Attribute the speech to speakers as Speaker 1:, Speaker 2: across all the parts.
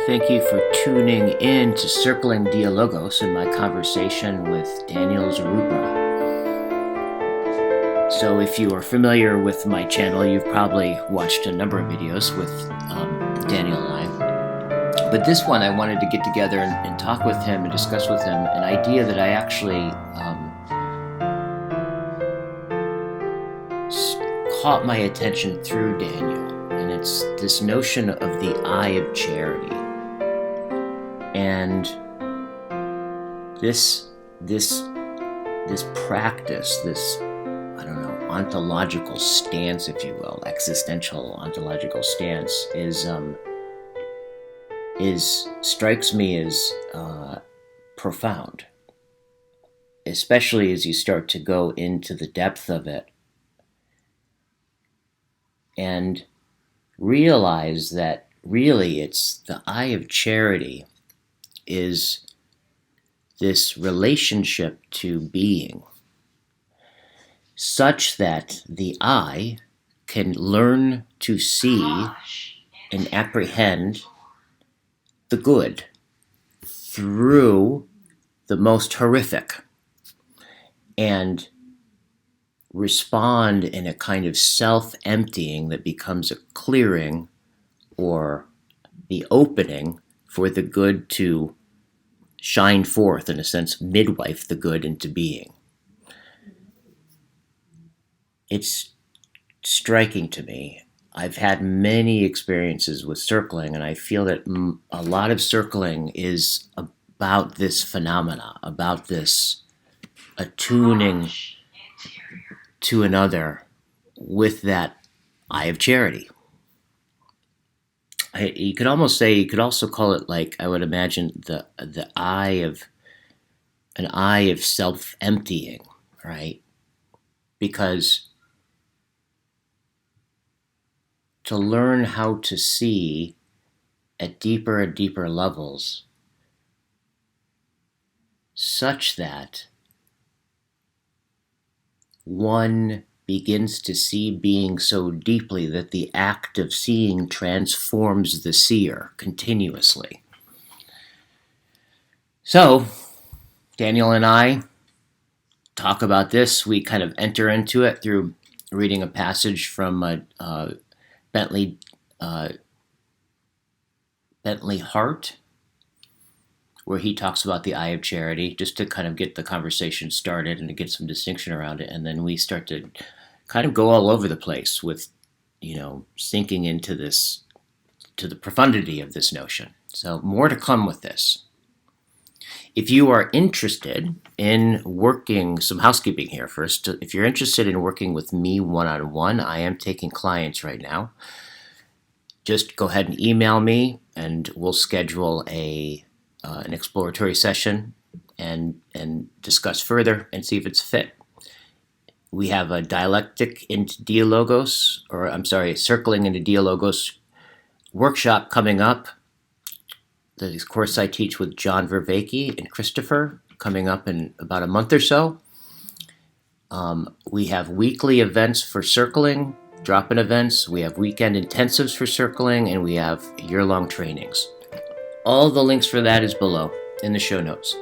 Speaker 1: Thank you for tuning in to Circling Dialogos and my conversation with Daniel Zaruba. So if you are familiar with my channel, you've probably watched a number of videos with Daniel and I. But this one, I wanted to get together and talk with him and discuss with him an idea that I actually caught my attention through Daniel. And it's this notion of the eye of charity. And this practice, this, I don't know, ontological stance, if you will, existential ontological stance, strikes me as profound, especially as you start to go into the depth of it and realize that really it's the eye of charity is this relationship to being, such that the eye can learn to see and apprehend the good through the most horrific and respond in a kind of self-emptying that becomes a clearing or the opening for the good to shine forth, in a sense, midwife the good into being. It's striking to me. I've had many experiences with circling, and I feel that a lot of circling is about this phenomena, about this attuning to another with that eye of charity. You could almost say, you could also call it, like, I would imagine the eye of an eye of self-emptying, right? Because to learn how to see at deeper and deeper levels, such that one begins to see being so deeply that the act of seeing transforms the seer continuously. So, Daniel and I talk about this. We kind of enter into it through reading a passage from Bentley Hart, where he talks about the eye of charity, just to kind of get the conversation started and to get some distinction around it. And then we start to kind of go all over the place with, sinking into this, to the profundity of this notion. So more to come with this. If you are interested in working, some housekeeping here first, if you're interested in working with me one-on-one, I am taking clients right now. Just go ahead and email me and we'll schedule an exploratory session and discuss further and see if it's fit. We have a Circling into Dialogos workshop coming up. The course I teach with John Vervaeke and Christopher coming up in about a month or so. We have weekly events for circling, drop-in events. We have weekend intensives for circling, and we have year-long trainings. All the links for that is below in the show notes.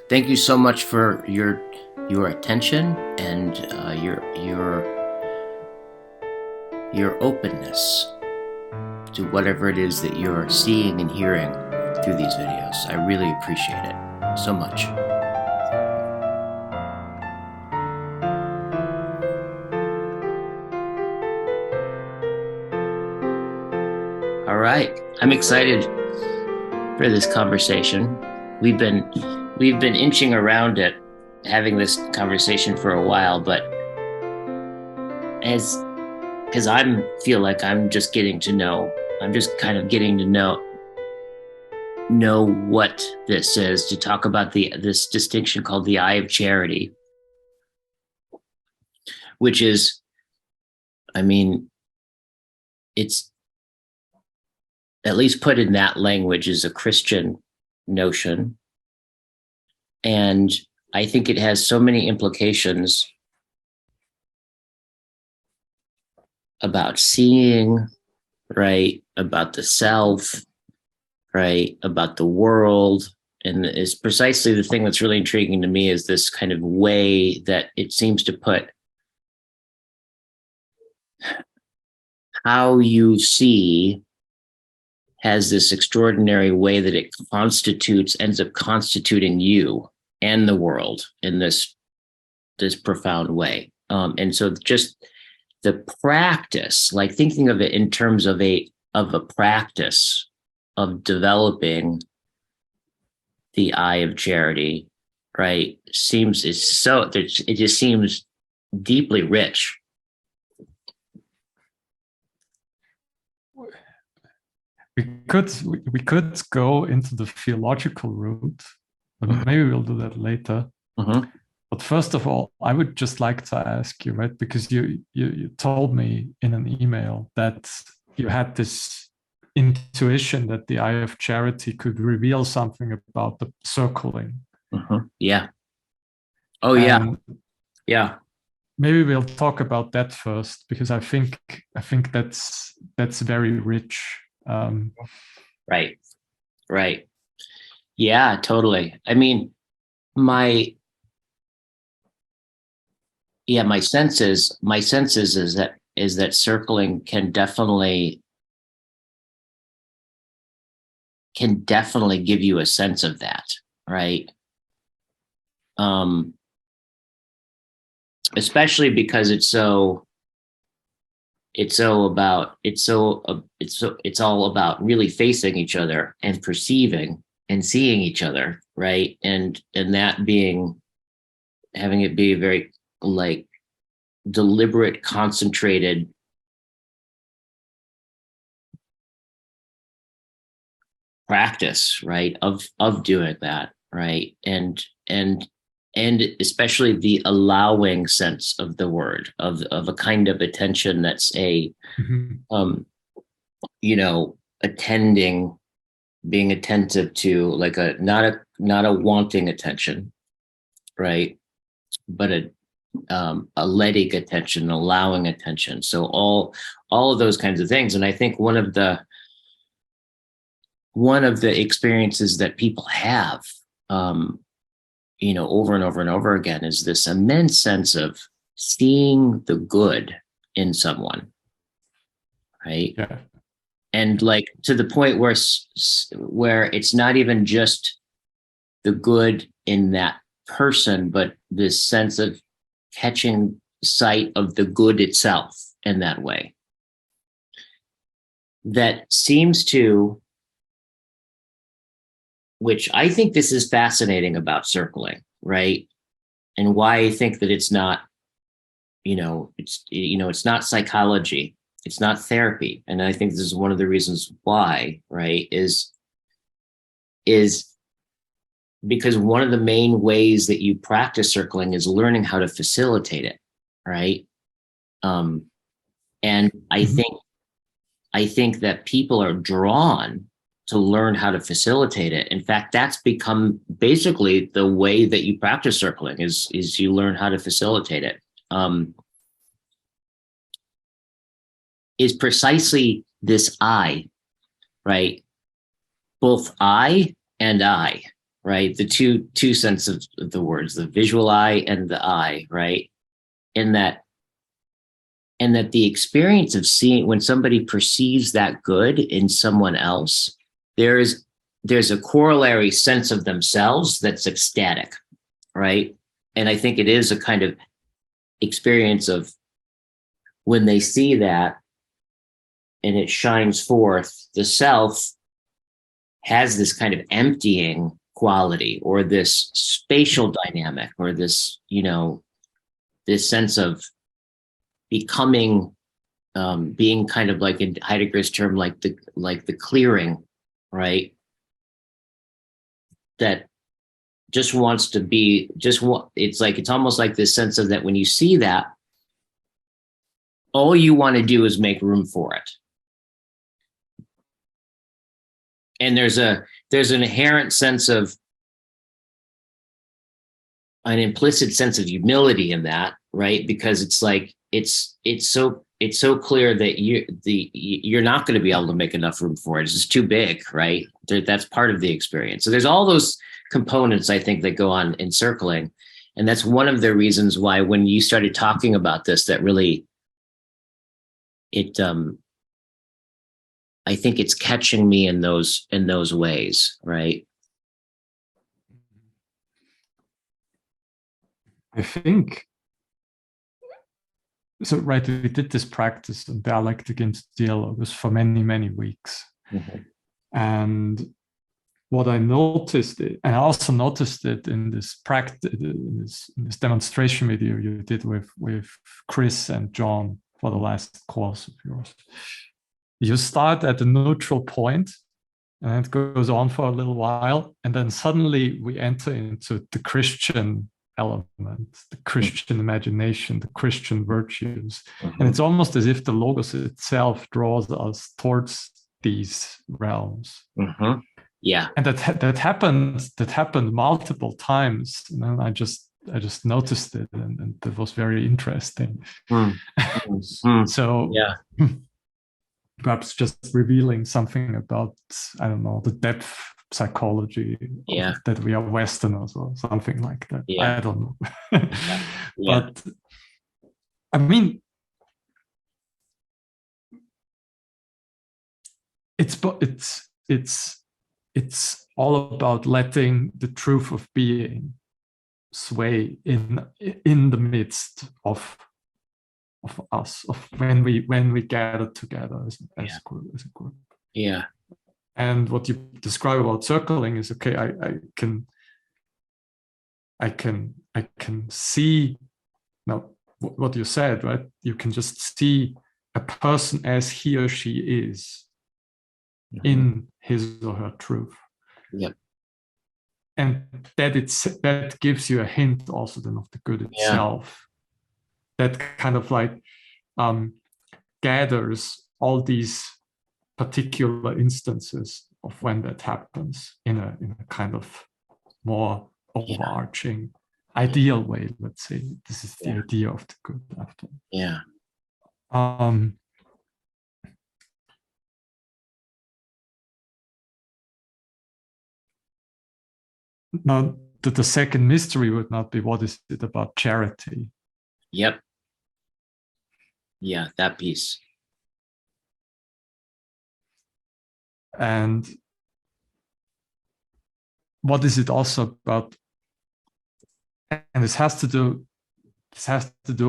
Speaker 1: Thank you so much for your attention and your openness to whatever it is that you're seeing and hearing through these videos. I really appreciate it so much. All right, I'm excited for this conversation. We've been inching around it, having this conversation for a while, but because I feel like I'm just getting to know. I'm just kind of getting to know what this is, to talk about this distinction called the eye of charity, which is, it's at least put in that language is a Christian notion. And I think it has so many implications about seeing, right, about the self, right? About the world. And it's precisely the thing that's really intriguing to me is this kind of way that it seems to put how you see has this extraordinary way that it ends up constituting you and the world in this profound way. And so just the practice, like thinking of it in terms of a practice of developing the eye of charity, right? It just seems deeply rich.
Speaker 2: We could go into the theological route, but maybe we'll do that later.
Speaker 1: Mm-hmm.
Speaker 2: But first of all, I would just like to ask you, right? Because you told me in an email that you had this intuition that the eye of charity could reveal something about the circling.
Speaker 1: Mm-hmm. Yeah. Oh, yeah.
Speaker 2: And
Speaker 1: yeah.
Speaker 2: Maybe we'll talk about that first, because I think that's very rich.
Speaker 1: Right. Yeah, totally. I mean, my sense is that circling can definitely give you a sense of that, right? Especially because it's all about really facing each other and perceiving and seeing each other, right? And that having it be a very like deliberate, concentrated practice, right? Of doing that, right? And especially the allowing sense of the word of a kind of attention that's attending, being attentive to, like not a wanting attention, right? But a letting attention, allowing attention. So all of those kinds of things. And I think one of the experiences that people have, over and over and over again, is this immense sense of seeing the good in someone, right?
Speaker 2: Yeah.
Speaker 1: And like to the point where it's not even just the good in that person, but this sense of catching sight of the good itself in that way. That seems to, which I think this is fascinating about circling, right? And why I think that it's not, it's not psychology, it's not therapy. And I think this is one of the reasons why, right, is because one of the main ways that you practice circling is learning how to facilitate it, right? And I think that people are drawn to learn how to facilitate it. In fact, that's become basically the way that you practice circling is you learn how to facilitate it. Is precisely this I, right? Both I and I, right? The two senses of the words, the visual I and the I, right? And that the experience of seeing, when somebody perceives that good in someone else, there's a corollary sense of themselves that's ecstatic, right? And I think it is a kind of experience of when they see that and it shines forth, the self has this kind of emptying quality, or this spatial dynamic, or this, this sense of becoming, being kind of like, in Heidegger's term, like the clearing, right? That just wants to be, it's almost like this sense of that when you see that, all you want to do is make room for it. And there's an inherent sense of, an implicit sense of humility in that, right? Because it's like, it's so clear that you're not going to be able to make enough room for it. It's just too big, right? That's part of the experience. So there's all those components, I think, that go on in circling. And that's one of the reasons why when you started talking about this, that really, I think it's catching me in those ways, right?
Speaker 2: I think so. Right, we did this practice on dialectic into Dialogos for many, many weeks, and what I noticed, and I also noticed it in this practice, in this demonstration video you did with Chris and John for the last course of yours. You start at a neutral point, and it goes on for a little while, and then suddenly we enter into the Christian element, the Christian imagination, the Christian virtues. And it's almost as if the Logos itself draws us towards these realms.
Speaker 1: Yeah.
Speaker 2: And that happened multiple times. And I just noticed it, and it was very interesting. So
Speaker 1: yeah.
Speaker 2: Perhaps just revealing something about, I don't know, the depth psychology that we are Westerners or something like that. I don't know. But I mean, it's all about letting the truth of being sway in the midst of us, of when we gather together as a group.
Speaker 1: Yeah.
Speaker 2: And what you describe about circling is okay. I can see now what you said, right? You can just see a person as he or she is in his or her truth.
Speaker 1: Yeah.
Speaker 2: And that gives you a hint also then of the good itself. That kind of like gathers all these particular instances of when that happens in a kind of more overarching ideal way. Let's say this is the idea of the good after. Now, the second mystery would not be what is it about charity?
Speaker 1: Yep. Yeah, that piece.
Speaker 2: And what is it also about? And this has to do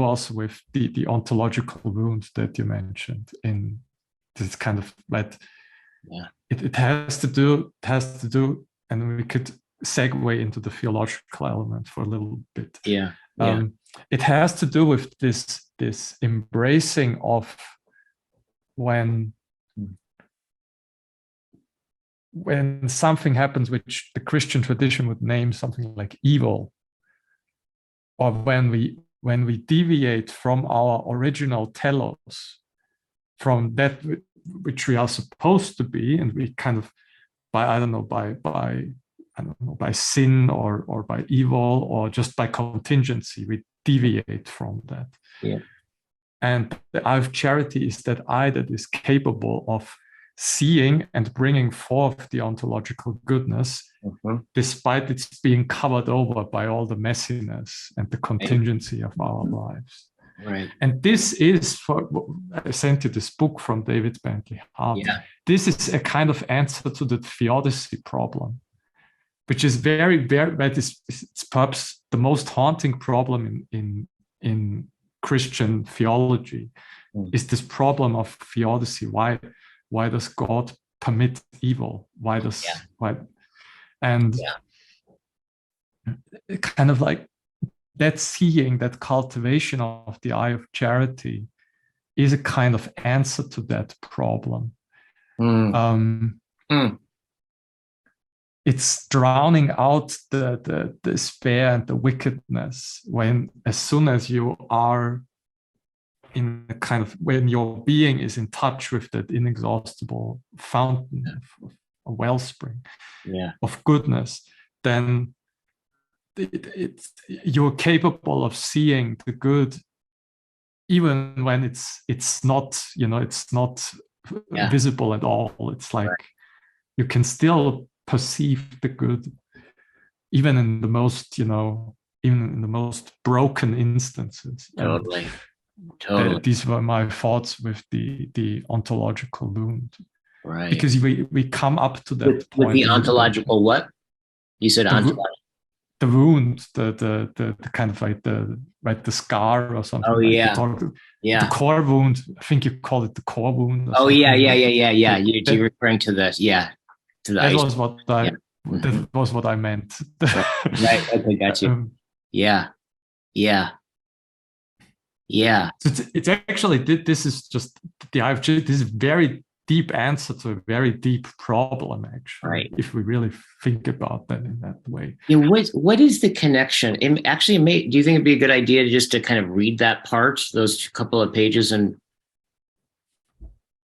Speaker 2: also with the ontological wound that you mentioned in this kind of like it has to do, and we could segue into the theological element for a little bit. It has to do with this embracing of when something happens which the Christian tradition would name something like evil, or when we deviate from our original telos, from that which we are supposed to be, and we kind of by sin or by evil or just by contingency, we deviate from that. And the eye of charity is that eye that is capable of seeing and bringing forth the ontological goodness, despite its being covered over by all the messiness and the contingency of our lives. And this is, I sent you this book from David Bentley Hart. This is a kind of answer to the theodicy problem, which is very, very, it's perhaps the most haunting problem in Christian theology, is this problem of theodicy. Why does God permit evil? Kind of like that seeing, that cultivation of the eye of charity is a kind of answer to that problem. It's drowning out the despair and the wickedness when, as soon as you are in a kind of, when your being is in touch with that inexhaustible fountain of a wellspring of goodness, then you're capable of seeing the good, even when it's not, it's not visible at all. It's like you can still perceive the good, even in the most, even in the most broken instances.
Speaker 1: Totally. Totally.
Speaker 2: These were my thoughts with the ontological wound.
Speaker 1: Right.
Speaker 2: Because we come up to that point.
Speaker 1: With the ontological what? You said ontological.
Speaker 2: The wound, the kind of like the scar or something.
Speaker 1: Oh,
Speaker 2: like
Speaker 1: yeah.
Speaker 2: The core wound. I think you call it the core wound. Or
Speaker 1: yeah. You're referring to this, to the
Speaker 2: that
Speaker 1: ice.
Speaker 2: was what that was what I meant.
Speaker 1: Right. Okay, got you. Yeah.
Speaker 2: So it's actually, this is just the IFG. This is very deep answer to a very deep problem, actually.
Speaker 1: Right.
Speaker 2: If we really think about that in that way.
Speaker 1: Yeah. What is the connection? Do you think it'd be a good idea to kind of read that part, those couple of pages, and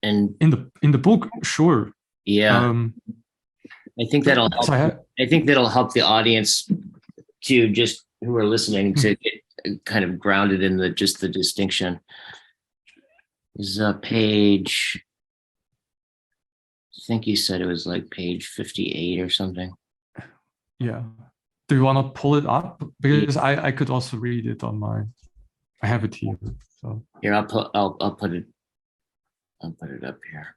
Speaker 2: in the book, sure.
Speaker 1: Yeah. I think that'll help. I think that'll help the audience to just who are listening to get kind of grounded in the distinction. This is a page. I think you said it was like page 58 or something.
Speaker 2: Yeah. Do you want to pull it up? Because I could also read it on my. I have it here. So
Speaker 1: here, I'll put it. I'll put it up here.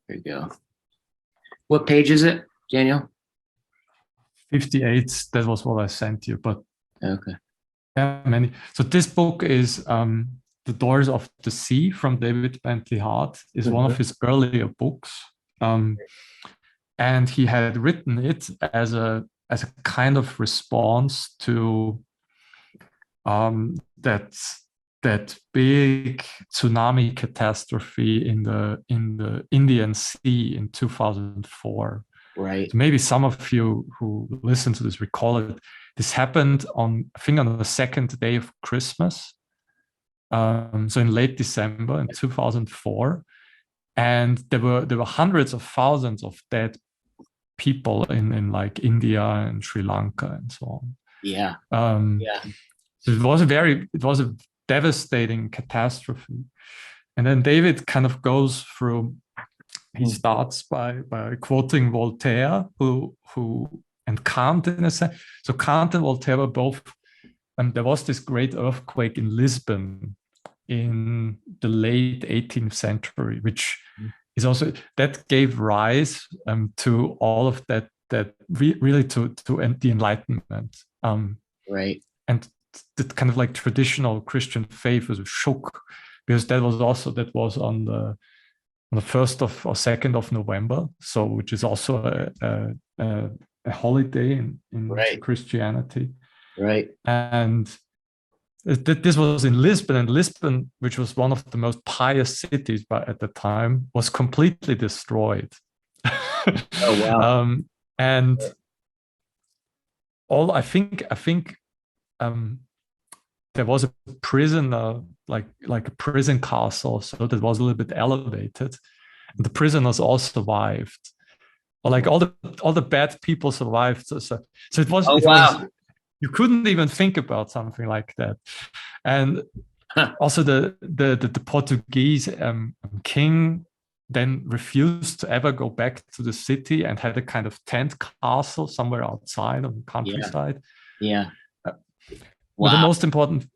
Speaker 1: There you go. What page is it, Daniel?
Speaker 2: 58. That was what I sent you, but
Speaker 1: okay.
Speaker 2: Yeah, many. So this book is The Doors of the Sea from David Bentley Hart. Is one of his earlier books, and he had written it as a kind of response to that big tsunami catastrophe in the Indian Sea in 2004.
Speaker 1: Right.
Speaker 2: So maybe some of you who listen to this recall it. This happened on the second day of Christmas, so in late December in 2004, and there were hundreds of thousands of dead people in like India and Sri Lanka and so on.
Speaker 1: Yeah.
Speaker 2: So it was a devastating catastrophe, and then David kind of goes through. He starts by quoting Voltaire, who and Kant in a sense. So Kant and Voltaire were both. There was this great earthquake in Lisbon in the late 18th century, which is also that gave rise to all of that really to the Enlightenment.
Speaker 1: Right.
Speaker 2: And the kind of like traditional Christian faith was shook because that was on the 1st or 2nd of November, so which is also a holiday in
Speaker 1: right.
Speaker 2: Christianity.
Speaker 1: Right.
Speaker 2: And this was in Lisbon, and Lisbon, which was one of the most pious cities at the time, was completely destroyed.
Speaker 1: Oh wow!
Speaker 2: And I think there was a prison, like a prison castle, so that was a little bit elevated. And the prisoners all survived, or like all the bad people survived. So it was.
Speaker 1: Oh, wow.
Speaker 2: You couldn't even think about something like that. And also the Portuguese king then refused to ever go back to the city and had a kind of tent castle somewhere outside of the countryside.
Speaker 1: Yeah.
Speaker 2: Wow. But the most important,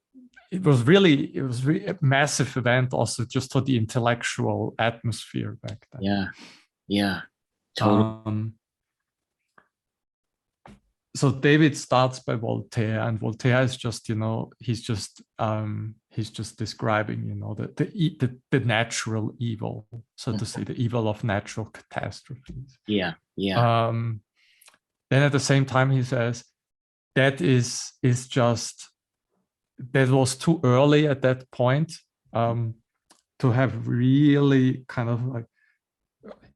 Speaker 2: it was really a massive event also just for the intellectual atmosphere back then.
Speaker 1: Yeah. Totally.
Speaker 2: So David starts by Voltaire, and Voltaire is just, he's just describing, the natural evil, so to say, the evil of natural catastrophes.
Speaker 1: Yeah.
Speaker 2: Then at the same time, he says that was too early at that point to have really kind of like.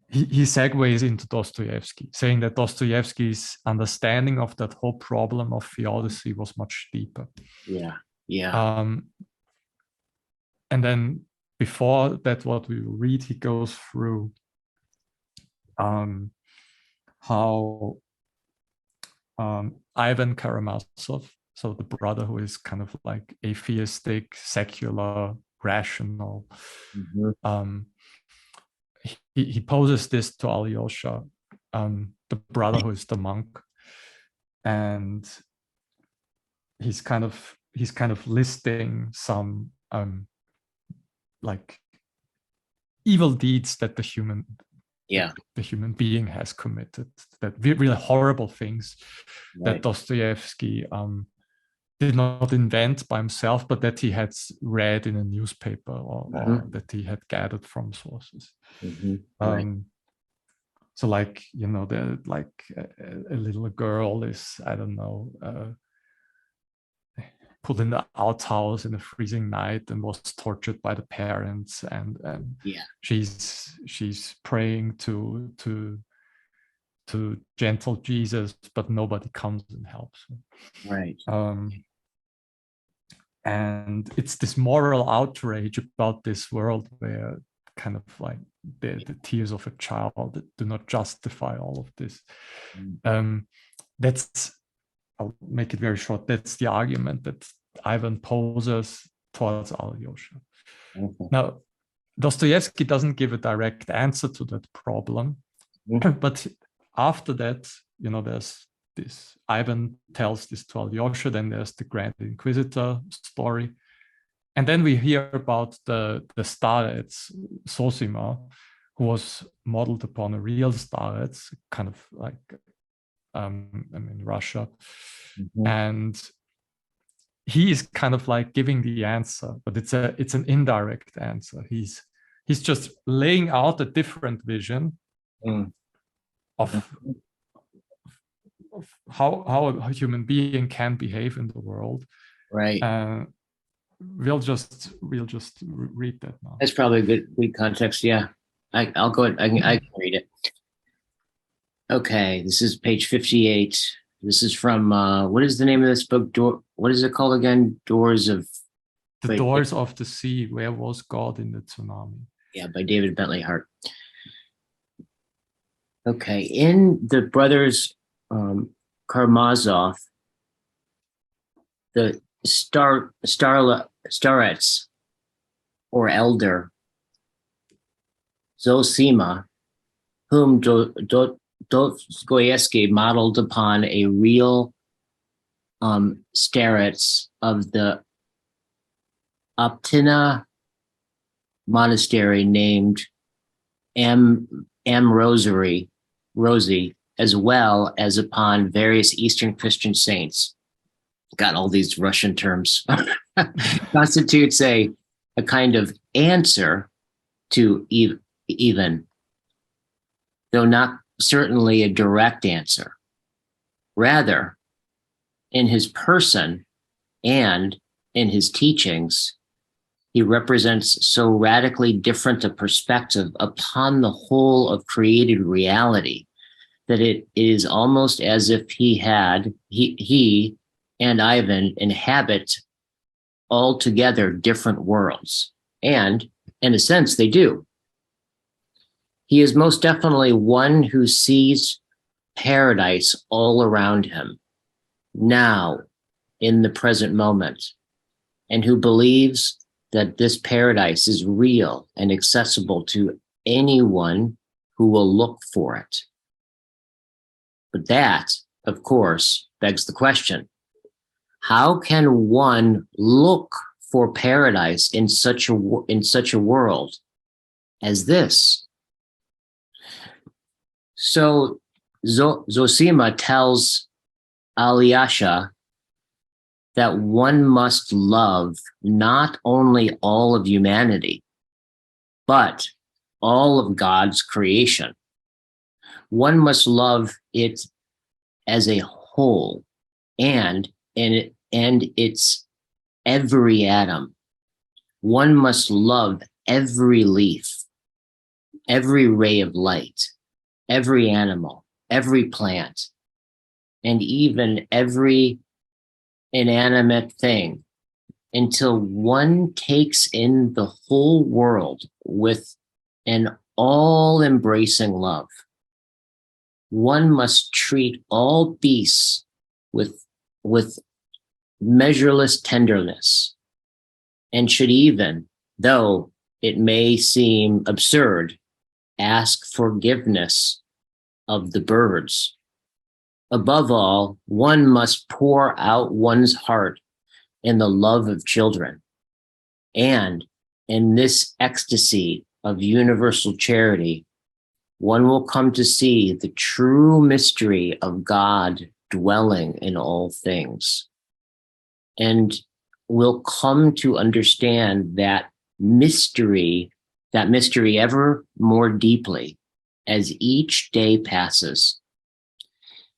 Speaker 2: He segues into Dostoevsky, saying that Dostoevsky's understanding of that whole problem of theodicy was much deeper.
Speaker 1: Yeah.
Speaker 2: And then before that, what we will read, he goes through how Ivan Karamazov, So the Brotherhood is kind of like atheistic, secular, rational.
Speaker 1: Mm-hmm.
Speaker 2: He poses this to Alyosha. The Brotherhood is the monk, and he's kind of listing some like evil deeds that the human being has committed, that really horrible things that Dostoevsky did not invent by himself, but that he had read in a newspaper or that he had gathered from sources. So like, a little girl is, I don't know, put in the outhouse in a freezing night and was tortured by the parents, and she's praying to gentle Jesus, but nobody comes and helps her. And it's this moral outrage about this world where kind of like the tears of a child do not justify all of this. That's, I'll make it very short, that's the argument that Ivan poses towards Alyosha. Now, Dostoevsky doesn't give a direct answer to that problem, but after that, there's this, Ivan tells this to Alyosha, then there's the Grand Inquisitor story. And then we hear about the starets, Zosima, who was modeled upon a real starets, kind of like in Russia. And he is kind of like giving the answer, but it's an indirect answer. He's just laying out a different vision of how a human being can behave in the world. We'll just read that now.
Speaker 1: That's probably a good context. Yeah, I'll go ahead. I can read it. Okay, this is page 58. This is from what is the name of this book? What is it called again? Doors of
Speaker 2: the Sea. Where was God in the tsunami?
Speaker 1: Yeah, by David Bentley Hart. Okay, in the brothers Karamazov, the starets or elder Zosima, whom Dostoevsky modeled upon a real starets of the Optina monastery named M. Rosie, as well as upon various Eastern Christian saints. Got all these Russian terms. Constitutes a kind of answer to even, though not certainly a direct answer. Rather, in his person and in his teachings, he represents so radically different a perspective upon the whole of created reality that it is almost as if he and Ivan inhabit altogether different worlds. And in a sense, they do. He is most definitely one who sees paradise all around him, now, in the present moment, and who believes that this paradise is real and accessible to anyone who will look for it. But that, of course, begs the question: how can one look for paradise in such a world as this? So Zosima tells Alyosha that one must love not only all of humanity, but all of God's creation. One must love it as a whole, and its every atom. One must love every leaf, every ray of light, every animal, every plant, and even every inanimate thing, until one takes in the whole world with an all-embracing love. One must treat all beasts with measureless tenderness, and should even, though it may seem absurd, ask forgiveness of the birds. Above all, one must pour out one's heart in the love of children. And in this ecstasy of universal charity, one will come to see the true mystery of God dwelling in all things, and will come to understand that mystery ever more deeply as each day passes.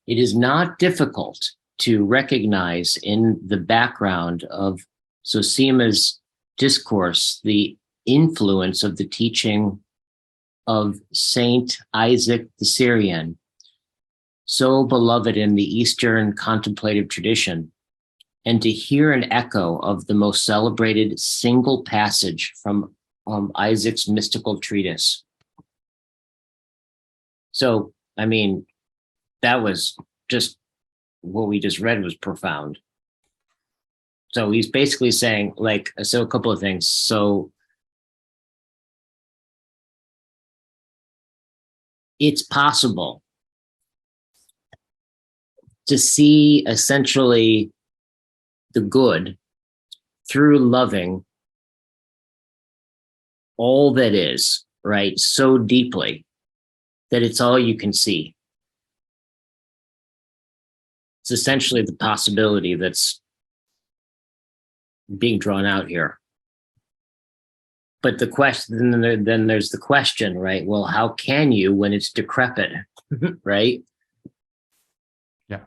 Speaker 1: It is not difficult to recognize in the background of Zosima's discourse the influence of the teaching of Saint Isaac the Syrian, so beloved in the Eastern contemplative tradition, and to hear an echo of the most celebrated single passage from Isaac's mystical treatise. So, I mean, that was just what we just read was profound. So he's basically saying, like, so a couple of things. So it's possible to see essentially the good through loving all that is, right, so deeply that it's all you can see. It's essentially the possibility that's being drawn out here. But the question, then there's the question, right? Well, how can you when it's decrepit, right?
Speaker 2: Yeah.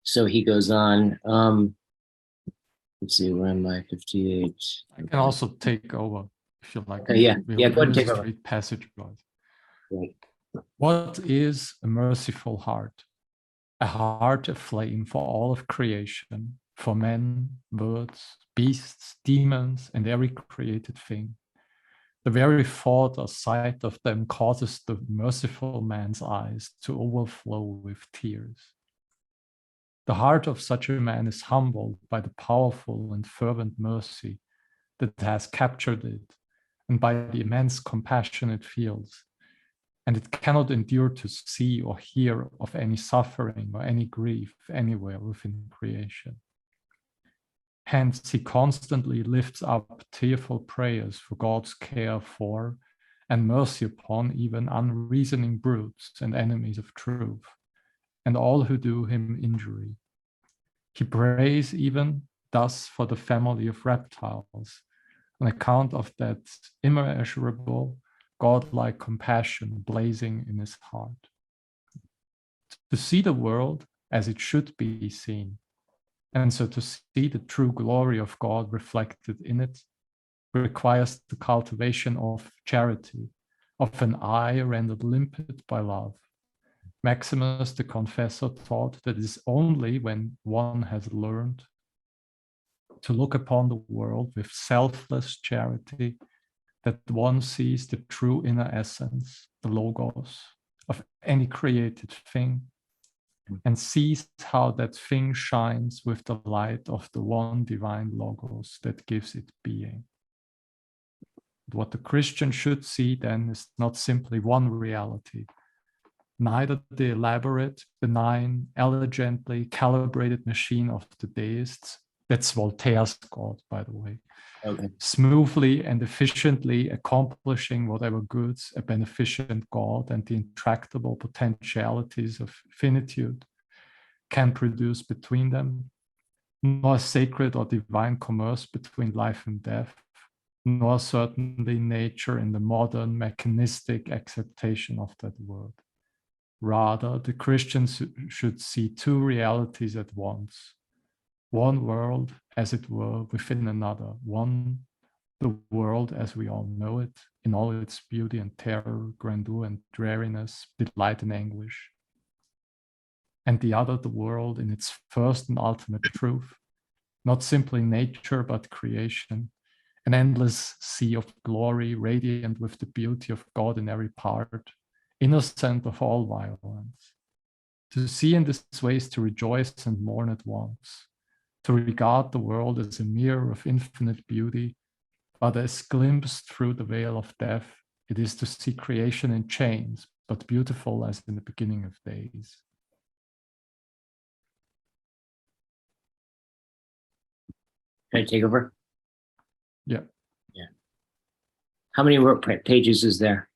Speaker 1: So he goes on. Let's see, where am I? 58.
Speaker 2: I can also take over if you like.
Speaker 1: Yeah, go ahead and take over.
Speaker 2: Passage, guys.
Speaker 1: Right.
Speaker 2: What is a merciful heart? A heart aflame for all of creation, for men, birds, beasts, demons, and every created thing. The very thought or sight of them causes the merciful man's eyes to overflow with tears. The heart of such a man is humbled by the powerful and fervent mercy that has captured it, and by the immense compassion it feels. And it cannot endure to see or hear of any suffering or any grief anywhere within creation. Hence, he constantly lifts up tearful prayers for God's care for and mercy upon even unreasoning brutes and enemies of truth, and all who do him injury. He prays even thus for the family of reptiles, on account of that immeasurable, godlike compassion blazing in his heart. To see the world as it should be seen, and so to see the true glory of God reflected in it, requires the cultivation of charity, of an eye rendered limpid by love. Maximus the Confessor taught that it is only when one has learned to look upon the world with selfless charity that one sees the true inner essence, the Logos, of any created thing, and sees how that thing shines with the light of the one divine Logos that gives it being. What the Christian should see then is not simply one reality, neither the elaborate, benign, elegantly calibrated machine of the deists. That's Voltaire's God, by the way.
Speaker 1: Okay.
Speaker 2: Smoothly and efficiently accomplishing whatever goods a beneficent God and the intractable potentialities of finitude can produce between them, nor sacred or divine commerce between life and death, nor certainly nature in the modern mechanistic acceptation of that word. Rather, the Christians should see two realities at once. One world, as it were, within another. One, the world as we all know it, in all its beauty and terror, grandeur and dreariness, delight and anguish. And the other, the world in its first and ultimate truth, not simply nature, but creation, an endless sea of glory, radiant with the beauty of God in every part, innocent of all violence. To see in this way is to rejoice and mourn at once, to regard the world as a mirror of infinite beauty, but as glimpsed through the veil of death, it is to see creation in chains, but beautiful as in the beginning of days.
Speaker 1: Can I take over?
Speaker 2: Yeah.
Speaker 1: Yeah. How many more pages is there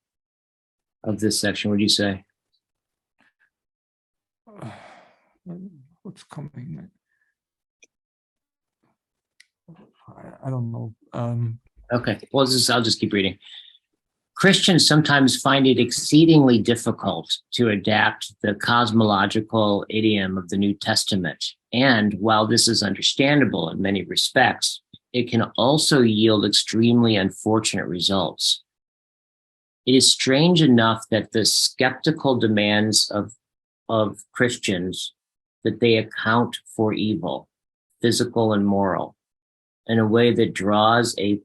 Speaker 1: of this section, would you say?
Speaker 2: What's coming? I don't know.
Speaker 1: Okay, well, I'll just keep reading. Christians sometimes find it exceedingly difficult to adapt the cosmological idiom of the New Testament. And while this is understandable in many respects, it can also yield extremely unfortunate results. It is strange enough that the skeptical demands of Christians that they account for evil, physical and moral, in a way that draws a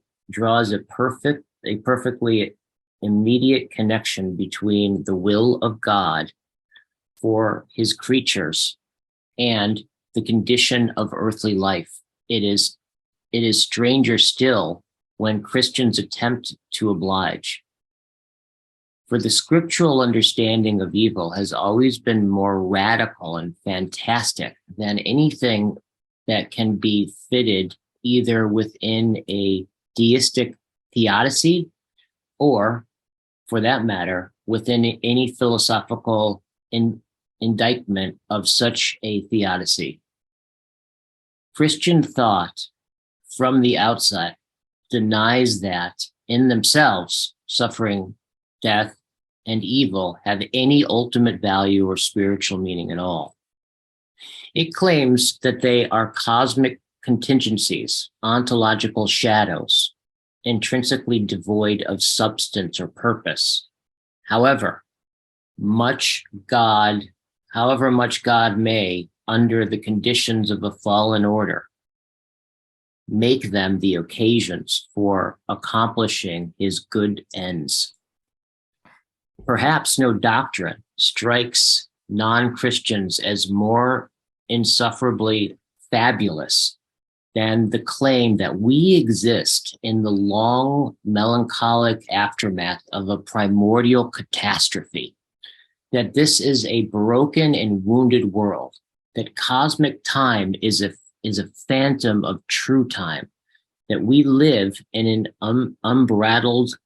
Speaker 1: perfectly immediate connection between the will of God for his creatures and the condition of earthly life. It is stranger still when Christians attempt to oblige. For the scriptural understanding of evil has always been more radical and fantastic than anything that can be fitted either within a deistic theodicy or, for that matter, within any philosophical indictment of such a theodicy. Christian thought from the outset denies that in themselves suffering, death, and evil have any ultimate value or spiritual meaning at all. It claims that they are cosmic contingencies, ontological shadows, intrinsically devoid of substance or purpose. However much God may, under the conditions of a fallen order, make them the occasions for accomplishing his good ends. Perhaps no doctrine strikes non-Christians as more insufferably fabulous than the claim that we exist in the long, melancholic aftermath of a primordial catastrophe, that this is a broken and wounded world, that cosmic time is a phantom of true time, that we live in an unbridled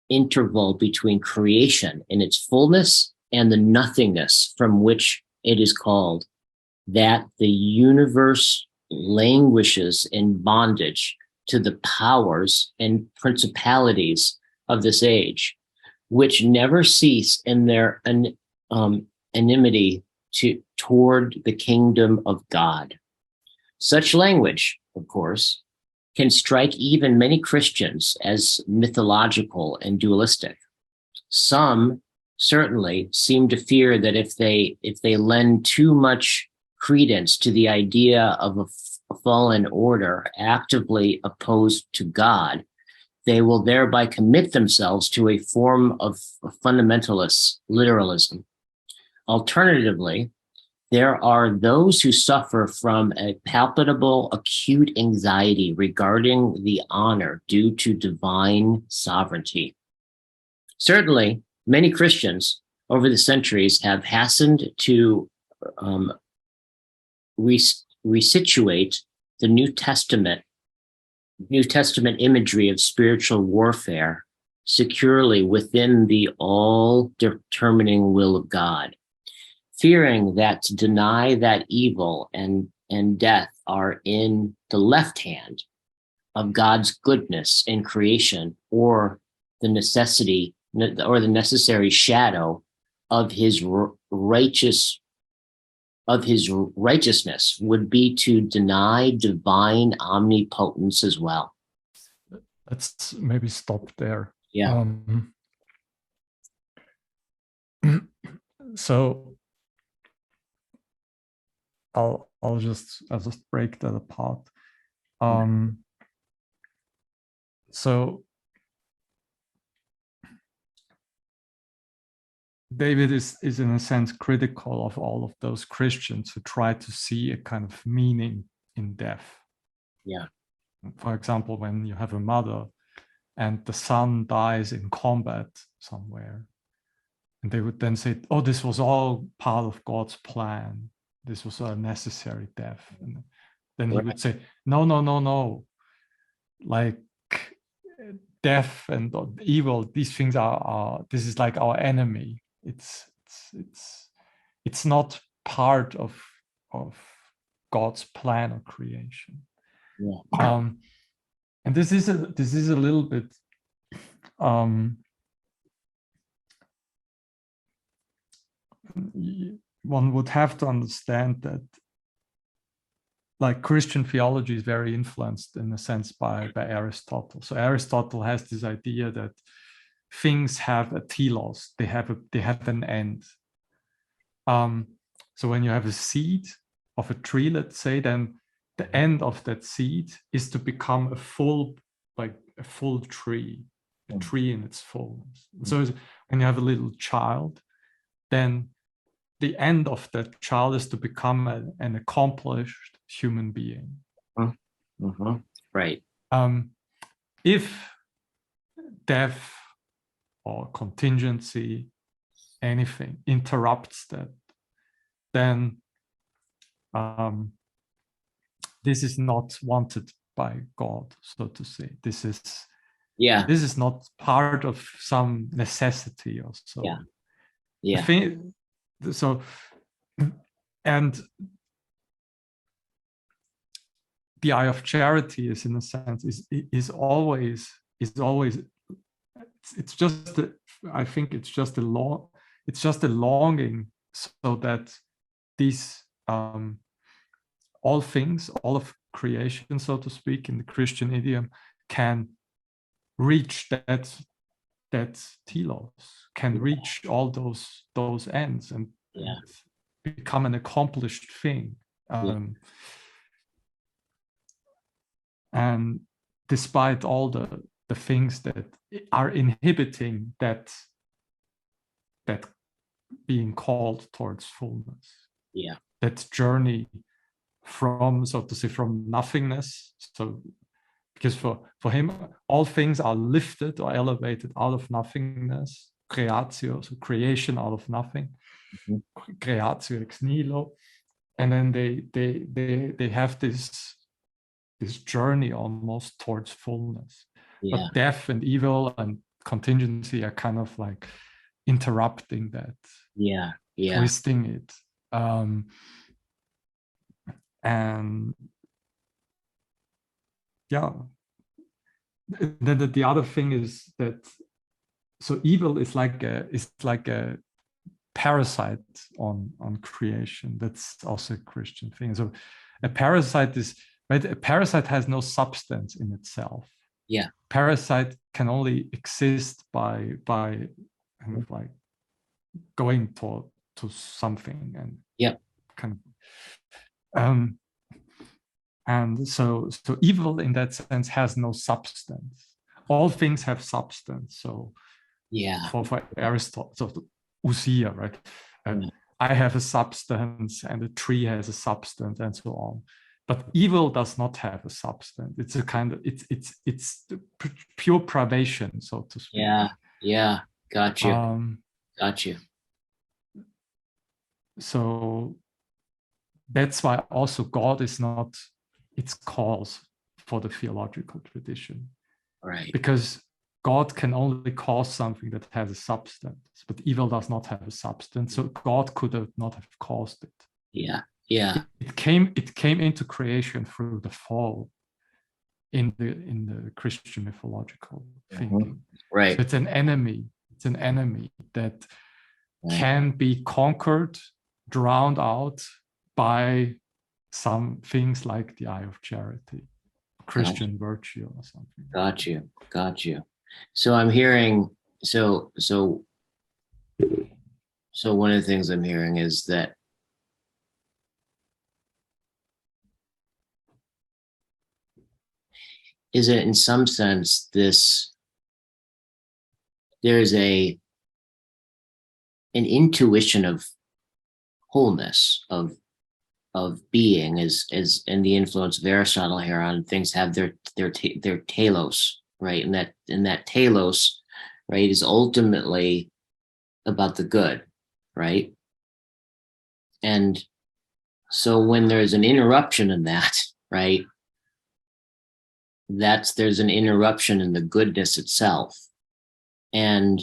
Speaker 1: interval between creation in its fullness and the nothingness from which it is called, that the universe languishes in bondage to the powers and principalities of this age, which never cease in their enmity toward the kingdom of God. Such language, of course, can strike even many Christians as mythological and dualistic. Some certainly seem to fear that if they lend too much credence to the idea of a fallen order actively opposed to God, they will thereby commit themselves to a form of fundamentalist literalism. Alternatively, there are those who suffer from a palpable, acute anxiety regarding the honor due to divine sovereignty. Certainly, many Christians over the centuries have hastened to resituate the New Testament imagery of spiritual warfare securely within the all-determining will of God, fearing that to deny that evil and death are in the left hand of God's goodness in creation, or the necessary shadow of his righteousness would be to deny divine omnipotence as well.
Speaker 2: Let's maybe stop there.
Speaker 1: Yeah.
Speaker 2: So I'll just break that apart. So David is in a sense critical of all of those Christians who try to see a kind of meaning in death.
Speaker 1: Yeah.
Speaker 2: For example, when you have a mother and the son dies in combat somewhere, and they would then say, oh, this was all part of God's plan. This was a necessary death. And then he would say, no, no, no, no. Like death and evil, these things are this is like our enemy. It's not part of God's plan of creation.
Speaker 1: Yeah.
Speaker 2: And this is a little bit one would have to understand that, like, Christian theology is very influenced in a sense by Aristotle. So Aristotle has this idea that things have a telos, they have an end. So when you have a seed of a tree, let's say, then the end of that seed is to become a full tree, a tree in its fullness. So when you have a little child, then the end of that child is to become an accomplished human being.
Speaker 1: Mm-hmm. Right.
Speaker 2: If death or contingency, anything interrupts that, then this is not wanted by God, so to say. This is not part of some necessity or so.
Speaker 1: Yeah.
Speaker 2: So, and the eye of charity is, in a sense, is always it's just I think it's just a longing, so that these all things, all of creation, so to speak, in the Christian idiom, can reach that telos, can reach all those ends and become an accomplished thing. And despite all the things that are inhibiting that being called towards fullness, that journey from, so to say, from nothingness. So because for him, all things are lifted or elevated out of nothingness, creatio, so creation out of nothing, creatio ex nihilo, and then they have this journey almost towards fullness. But death and evil and contingency are kind of like interrupting that, twisting it. And then the other thing is that, so evil is like a parasite on creation. That's also a Christian thing. So a parasite is, right, a parasite has no substance in itself. Parasite can only exist by kind of like going to something and kind of and so evil in that sense has no substance. All things have substance. So for Aristotle, so ousia, right? I have a substance and a tree has a substance and so on. But evil does not have a substance. It's a kind of it's pure privation, so to speak.
Speaker 1: Got you.
Speaker 2: So that's why also God is not its cause for the theological tradition,
Speaker 1: right?
Speaker 2: Because God can only cause something that has a substance, but evil does not have a substance, so God could not have caused it. It came into creation through the fall in the Christian mythological thinking.
Speaker 1: Right.
Speaker 2: So it's an enemy that can be conquered, drowned out by some things like the eye of charity, Christian virtue or something.
Speaker 1: Got you. So I'm hearing, so one of the things I'm hearing is that is it in some sense there is a an intuition of wholeness, of being, as and the influence of Aristotle here on things have their telos, right? And that telos, right, is ultimately about the good, right? And so when there's an interruption in that, right, there's an interruption in the goodness itself. And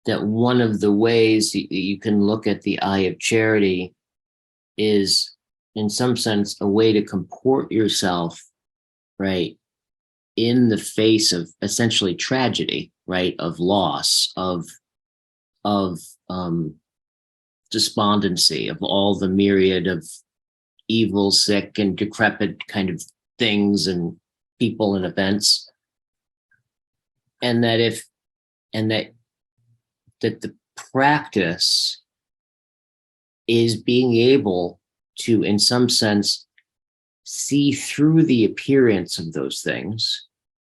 Speaker 1: that one of the ways you can look at the eye of charity is, in some sense, a way to comport yourself, right, in the face of essentially tragedy, right, of loss, of despondency, of all the myriad of evil, sick, and decrepit kind of things and people and events, and that the practice is being able to, in some sense, see through the appearance of those things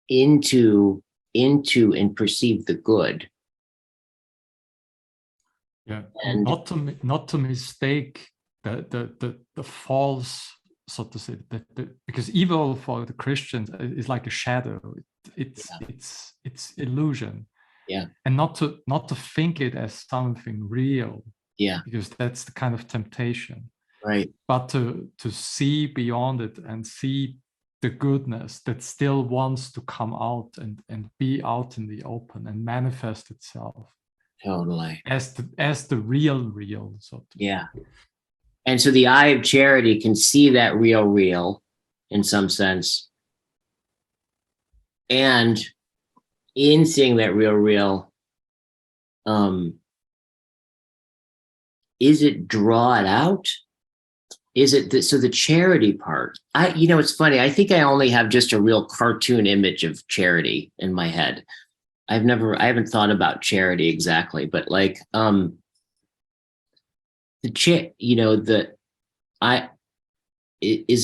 Speaker 1: into and perceive the good.
Speaker 2: Yeah,
Speaker 1: And
Speaker 2: not to mistake the false, so to say, because evil for the Christians is like a shadow. It's illusion.
Speaker 1: Yeah.
Speaker 2: And not to think it as something real.
Speaker 1: Yeah.
Speaker 2: Because that's the kind of temptation.
Speaker 1: Right.
Speaker 2: But to see beyond it and see the goodness that still wants to come out and be out in the open and manifest itself.
Speaker 1: Totally.
Speaker 2: As the real, so to
Speaker 1: yeah. And so the eye of charity can see that real in some sense. And in seeing that real, is it draw it out? Is it so the charity part? It's funny. I think I only have just a real cartoon image of charity in my head. I haven't thought about charity exactly, but like, is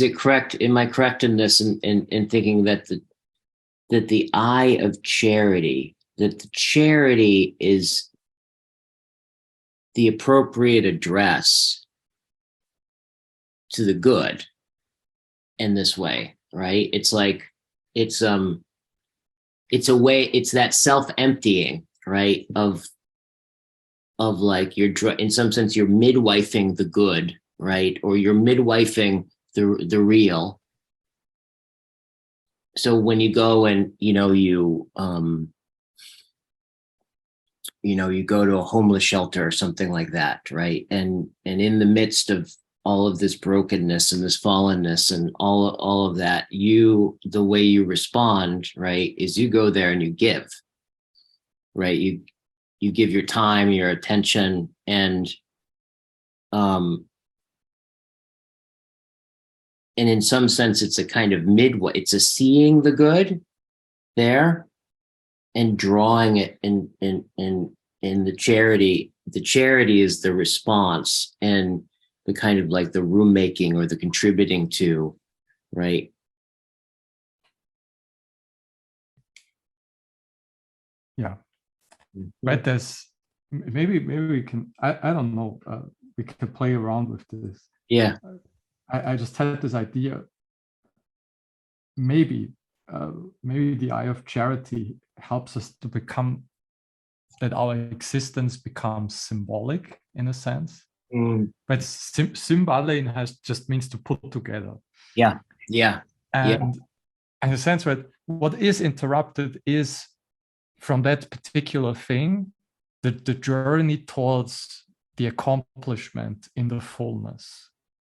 Speaker 1: it correct? Am I correct in this in thinking that the eye of charity, that the charity is the appropriate address to the good in this way, right? It's like, it's a way, it's that self-emptying, right? Of like, in some sense, you're midwifing the good, right? Or you're midwifing the real. So when you go and, you go to a homeless shelter or something like that, right? And in the midst of all of this brokenness and this fallenness and all of that, the way you respond, right, is you go there and you give, right? You give your time, your attention, and in some sense, it's a kind of midway. It's a seeing the good there and drawing it in the charity. The charity is the response and the kind of like the room making or the contributing to, right?
Speaker 2: Yeah.
Speaker 1: Mm-hmm.
Speaker 2: Right. There's maybe we can, I don't know, we can play around with this.
Speaker 1: Yeah.
Speaker 2: I just had this idea. Maybe the eye of charity helps us to become, that our existence becomes symbolic in a sense. But symboline just means to put together.
Speaker 1: Yeah.
Speaker 2: And in a sense, right, what is interrupted is, from that particular thing, the journey towards the accomplishment in the fullness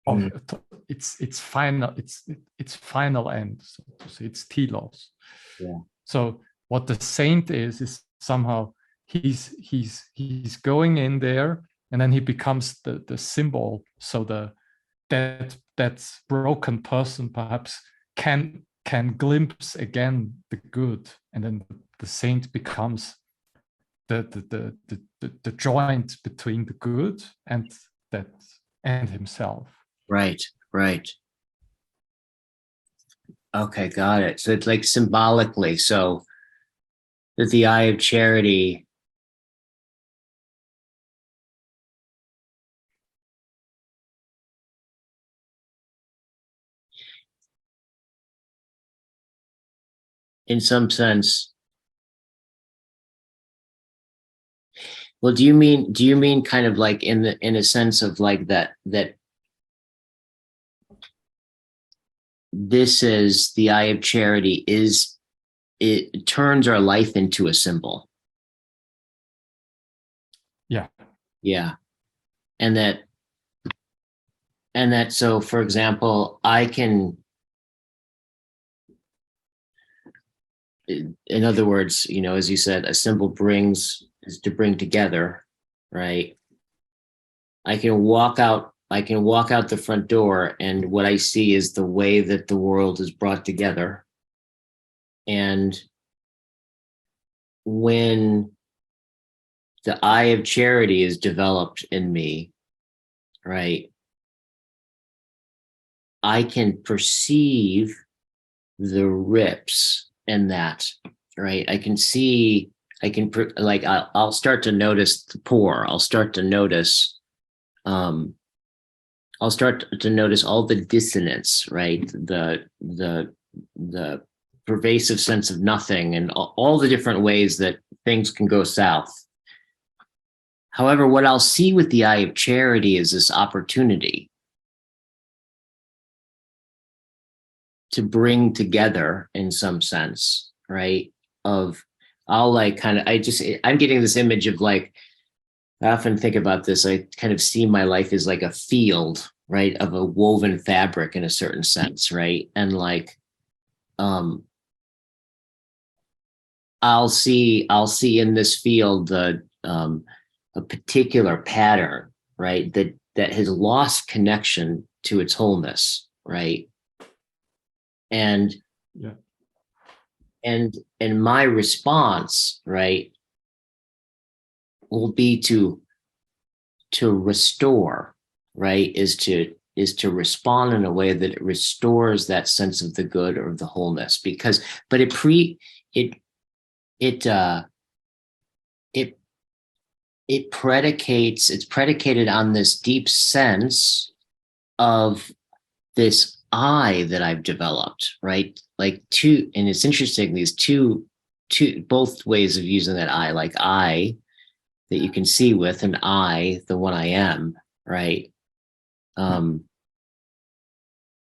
Speaker 2: of its final end, so to say, its telos.
Speaker 1: Yeah.
Speaker 2: So what the saint is somehow he's going in there, and then he becomes the symbol. So that broken person perhaps can glimpse again the good, and then the saint becomes the joint between the good and himself.
Speaker 1: Right. Okay, got it. So it's like symbolically, so that the eye of charity in some sense. Well, do you mean kind of like in a sense of like that this is the eye of charity is it turns our life into a symbol.
Speaker 2: Yeah.
Speaker 1: Yeah. And that so for example, I can, in other words, as you said, a symbol is to bring together, right? I can walk out the front door, and what I see is the way that the world is brought together. And when the eye of charity is developed in me, right, I can perceive the rips in that, right? I'll start to notice the poor. Um, I'll start to notice all the dissonance, right? The pervasive sense of nothing, and all the different ways that things can go south. However, what I'll see with the eye of charity is this opportunity to bring together, in some sense, right? Of I'll like kind of I'm getting this image of like, I often think about this. I kind of see my life as like a field, right, of a woven fabric in a certain sense, right? And like, um, I'll see in this field a particular pattern, right, that has lost connection to its wholeness, right? And
Speaker 2: Yeah.
Speaker 1: and my response, right, will be to restore, right, is to respond in a way that it restores that sense of the good or the wholeness, because but it it it it's predicated on this deep sense of this I that I've developed, right? Like two, and it's interesting, these two both ways of using that I, like I that you can see with, and I, the one I am, right? Um,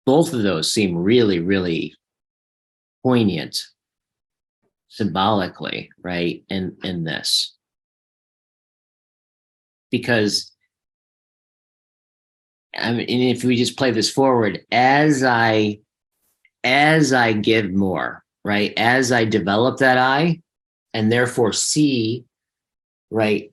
Speaker 1: both of those seem really, really poignant symbolically, right? In this, because I mean, if we just play this forward, as I give more, right? As I develop that I, and therefore see, right,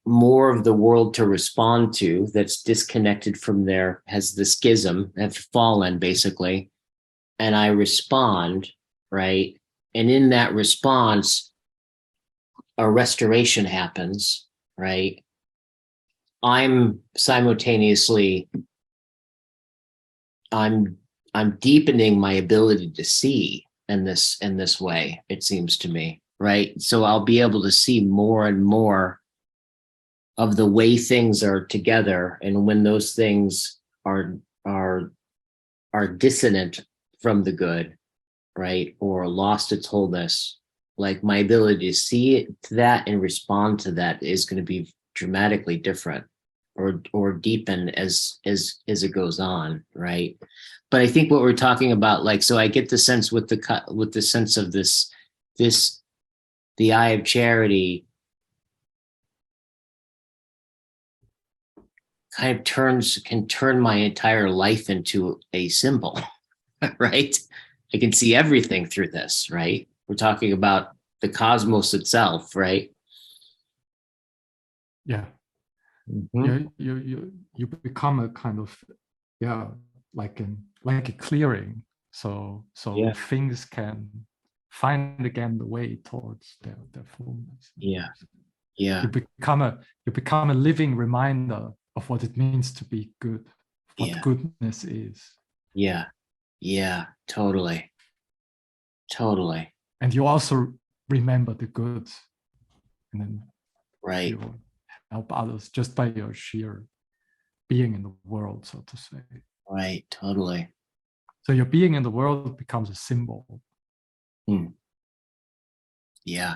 Speaker 1: more of the world to respond to that's disconnected from there, has the schism, have fallen basically, and I respond, right? And in that response, a restoration happens, right? I'm simultaneously, I'm I'm deepening my ability to see in this way, it seems to me, right? So I'll be able to see more and more of the way things are together, and when those things are are dissonant from the good, right, or lost its wholeness, like my ability to see it, to that, and respond to that is going to be dramatically different, or deepen as it goes on, right? But I think what we're talking about, like, so I get the sense with the sense of this the eye of charity kind of can turn my entire life into a symbol. Right? I can see everything through this, right? We're talking about the cosmos itself, right?
Speaker 2: Yeah.
Speaker 1: Mm-hmm.
Speaker 2: You become a kind of, yeah, like a clearing, so
Speaker 1: Yeah,
Speaker 2: things can find again the way towards their fullness.
Speaker 1: yeah, yeah,
Speaker 2: You become a living reminder of what it means to be good, what
Speaker 1: yeah,
Speaker 2: goodness is.
Speaker 1: yeah, yeah, totally, totally,
Speaker 2: And you also remember the good, and then
Speaker 1: right,
Speaker 2: you help others just by your sheer being in the world, so to say.
Speaker 1: right, totally.
Speaker 2: So your being in the world becomes a symbol.
Speaker 1: Hmm. Yeah.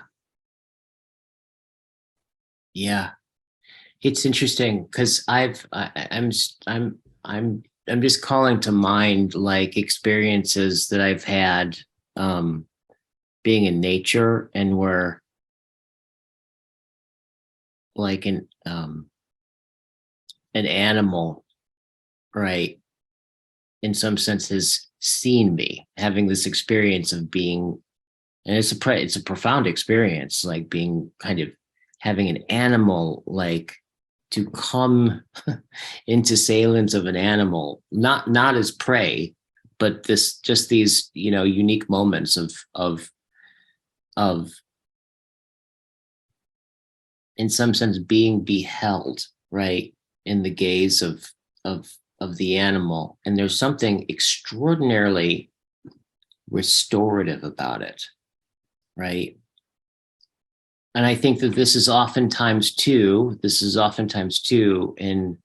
Speaker 1: Yeah. It's interesting because I'm just calling to mind like experiences that I've had um being in nature, and where like an animal, right, in some sense has seen me having this experience of being, and it's a profound experience, like being kind of having an animal like to come into salience of an animal, not as prey, but this just these, unique moments of in some sense being beheld, right, in the gaze of of the animal. And there's something extraordinarily restorative about it, right? And I think that this is oftentimes too in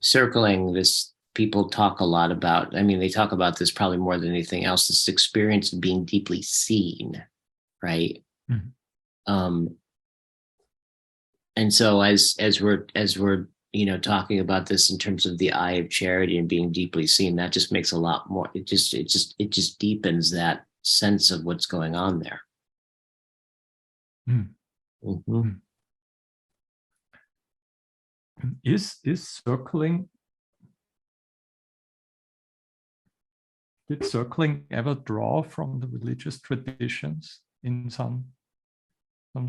Speaker 1: circling this, people talk a lot about, I mean, they talk about this probably more than anything else, this experience of being deeply seen, right?
Speaker 2: Mhm.
Speaker 1: um and so as we're talking about this in terms of the eye of charity and being deeply seen, that just makes a lot more, it just deepens that sense of what's going on there.
Speaker 2: Mm.
Speaker 1: Mm-hmm.
Speaker 2: Mm. Is circling, did circling ever draw from the religious traditions in some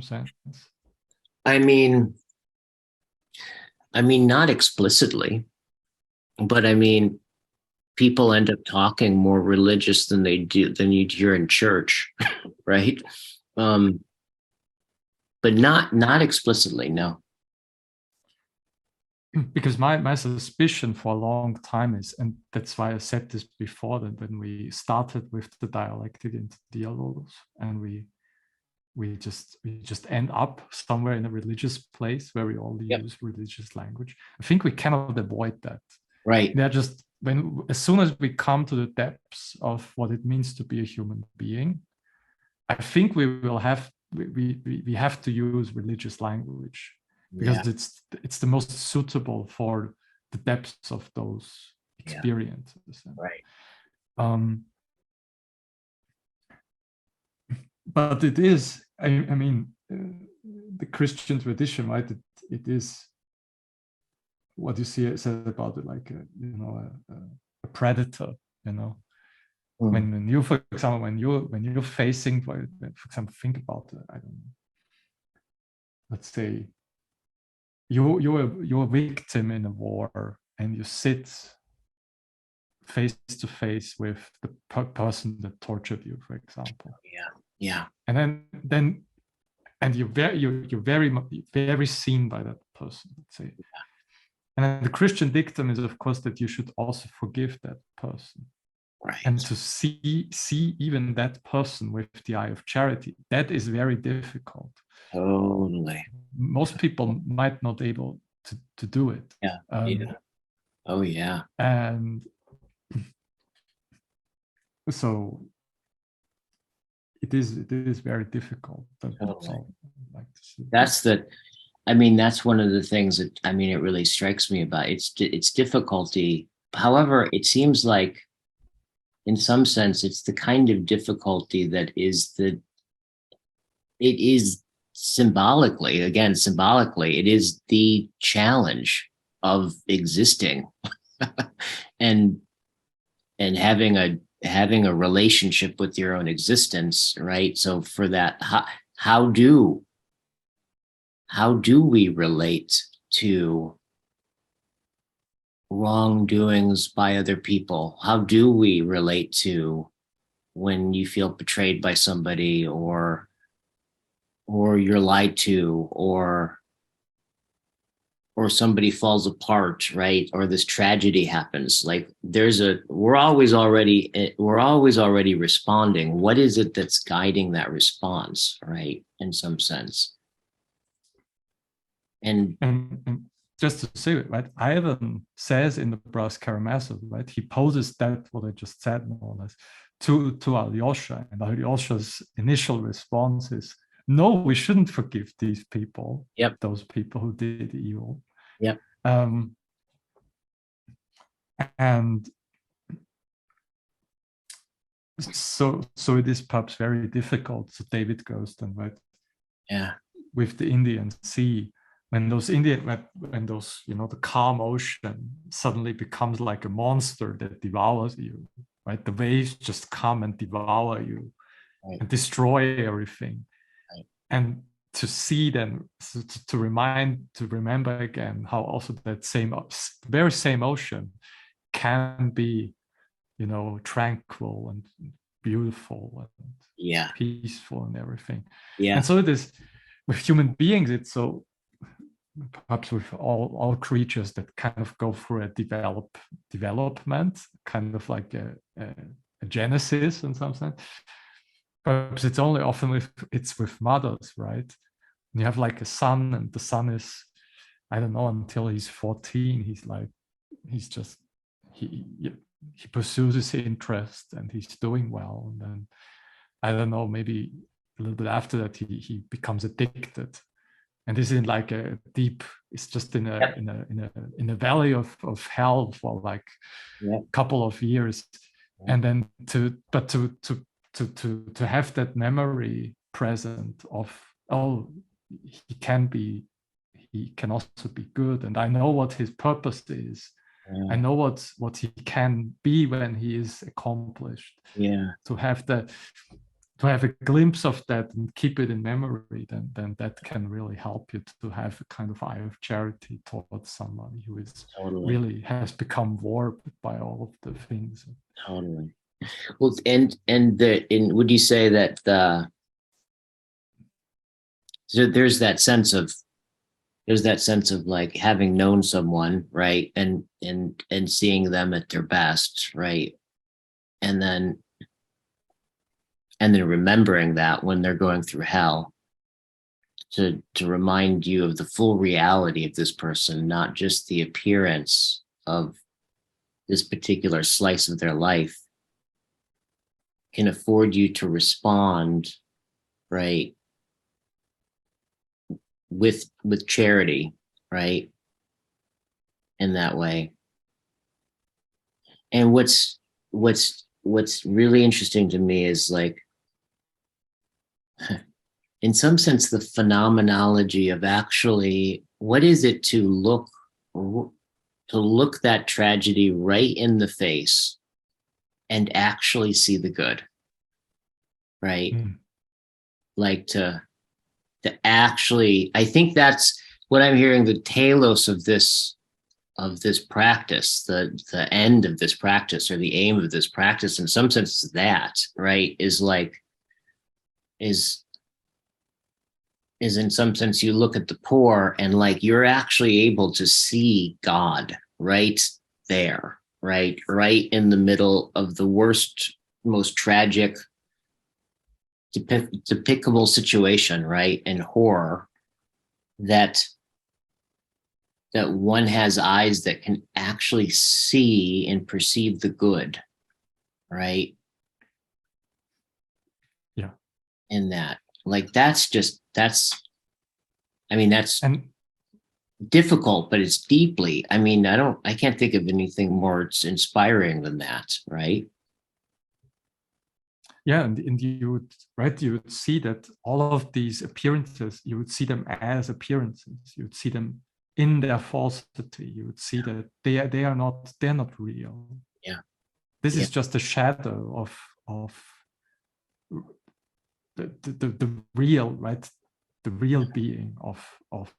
Speaker 2: sense?
Speaker 1: I mean, not explicitly, but I mean, people end up talking more religious than you'd hear in church, right? Um, but not explicitly, no.
Speaker 2: Because my suspicion for a long time is, and that's why I said this before, that when we started with the dialectic and Dialogos, and we just end up somewhere in a religious place where we all
Speaker 1: Yep.
Speaker 2: use religious language. I think we cannot avoid that.
Speaker 1: Right.
Speaker 2: They're just, when as soon as we come to the depths of what it means to be a human being, I think we have to use religious language,
Speaker 1: Yeah.
Speaker 2: because it's the most suitable for the depths of those
Speaker 1: Yeah.
Speaker 2: experiences.
Speaker 1: Right.
Speaker 2: Um, but it is, I mean, the Christian tradition, right? It is what you see said about it, like a predator. You know,
Speaker 1: Mm.
Speaker 2: when you, for example, when you're facing, for example, think about I don't know, let's say you're a victim in a war, and you sit face to face with the person that tortured you, for example,
Speaker 1: Yeah. Yeah.
Speaker 2: and then and you're very seen by that person, let's say. And then the Christian dictum is, of course, that you should also forgive that person, and
Speaker 1: Right.
Speaker 2: to see even that person with the eye of charity, that is very difficult.
Speaker 1: Totally.
Speaker 2: Most people might not able to do it.
Speaker 1: Yeah. Yeah. Oh yeah.
Speaker 2: And so it is very difficult. That's
Speaker 1: Totally.
Speaker 2: all I'd like to see.
Speaker 1: That's the. I mean, that's one of the things that, I mean, it really strikes me about it's difficulty. However, it seems like in some sense it's the kind of difficulty that is it is symbolically it is the challenge of existing, and having a relationship with your own existence, right? So for that, how do how do we relate to wrongdoings by other people? How do we relate to when you feel betrayed by somebody, or you're lied to, or somebody falls apart, right? Or this tragedy happens. Like we're always already responding. What is it that's guiding that response, right? In some sense. And
Speaker 2: And just to say it, right, Ivan says in the Brass Karamazov, right, he poses that what I just said more or less to Alyosha, and Alyosha's initial response is, no, we shouldn't forgive these people,
Speaker 1: Yep.
Speaker 2: those people who did evil.
Speaker 1: Yep.
Speaker 2: And so it is perhaps very difficult. So David goes then, right?
Speaker 1: Yeah.
Speaker 2: With the Indian Sea, when those the calm ocean suddenly becomes like a monster that devours you, right? The waves just come and devour you,
Speaker 1: Right.
Speaker 2: and destroy everything.
Speaker 1: Right.
Speaker 2: And to see then, to remember again how also that very same ocean can be, tranquil and beautiful and
Speaker 1: Yeah.
Speaker 2: peaceful and everything.
Speaker 1: Yeah.
Speaker 2: And so it is with human beings. It's so perhaps with all creatures that kind of go through a development, kind of like a genesis in some sense. Perhaps it's only often with mothers, right? You have like a son, and the son is, I don't know, until he's 14, he he pursues his interest and he's doing well. And then I don't know, maybe a little bit after that he becomes addicted. And this is like a deep, it's just in a valley of hell for like a couple of years. And then to have that memory present of, oh, he can also be good, and I know what his purpose is. I know what he can be when he is accomplished.
Speaker 1: Yeah.
Speaker 2: To have a glimpse of that and keep it in memory, then that can really help you to have a kind of eye of charity towards somebody who is really has become warped by all of the things.
Speaker 1: Totally. Well, and would you say that so there's that sense of like having known someone, right, and seeing them at their best, right, and then remembering that when they're going through hell, to remind you of the full reality of this person, not just the appearance of this particular slice of their life, can afford you to respond, right, with charity, right, in that way. And what's really interesting to me is, like, in some sense, the phenomenology of actually, what is it to look that tragedy right in the face and actually see the good, right? Like to actually, I think that's what I'm hearing, the telos of this practice, the end of this practice, or the aim of this practice, in some sense, that, right, is in some sense, you look at the poor and, like, you're actually able to see God right there, right in the middle of the worst, most tragic, depicable situation, right, and horror, that one has eyes that can actually see and perceive the good, right?
Speaker 2: Yeah.
Speaker 1: In that, like, that's difficult, but it's deeply, I can't think of anything more inspiring than that, right?
Speaker 2: Yeah, and you would see that all of these appearances, you would see them as appearances. You would see them in their falsity. You would see that they're not real.
Speaker 1: Yeah.
Speaker 2: This is just a shadow of the real, right? The real being of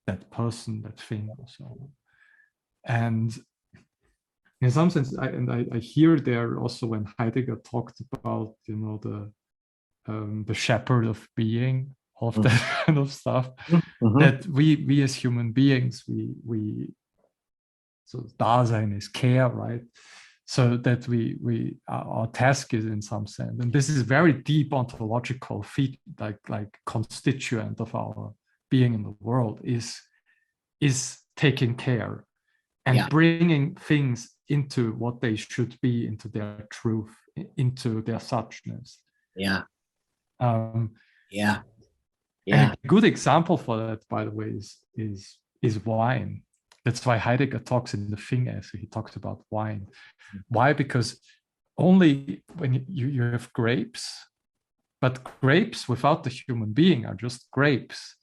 Speaker 2: that person, that thing, or so. And in some sense, I hear there also when Heidegger talked about, the shepherd of being, all of that kind of stuff, that we as human beings, so Dasein is care, right? So that our task is, in some sense, and this is a very deep ontological feat, like constituent of our being in the world, is taking care and bringing things into what they should be, into their truth, into their suchness.
Speaker 1: Yeah. Yeah.
Speaker 2: And
Speaker 1: Yeah.
Speaker 2: a good example for that, by the way, is wine. That's why Heidegger talks in the Thing essay. He talks about wine. Why? Because only when you have grapes, but grapes without the human being are just grapes.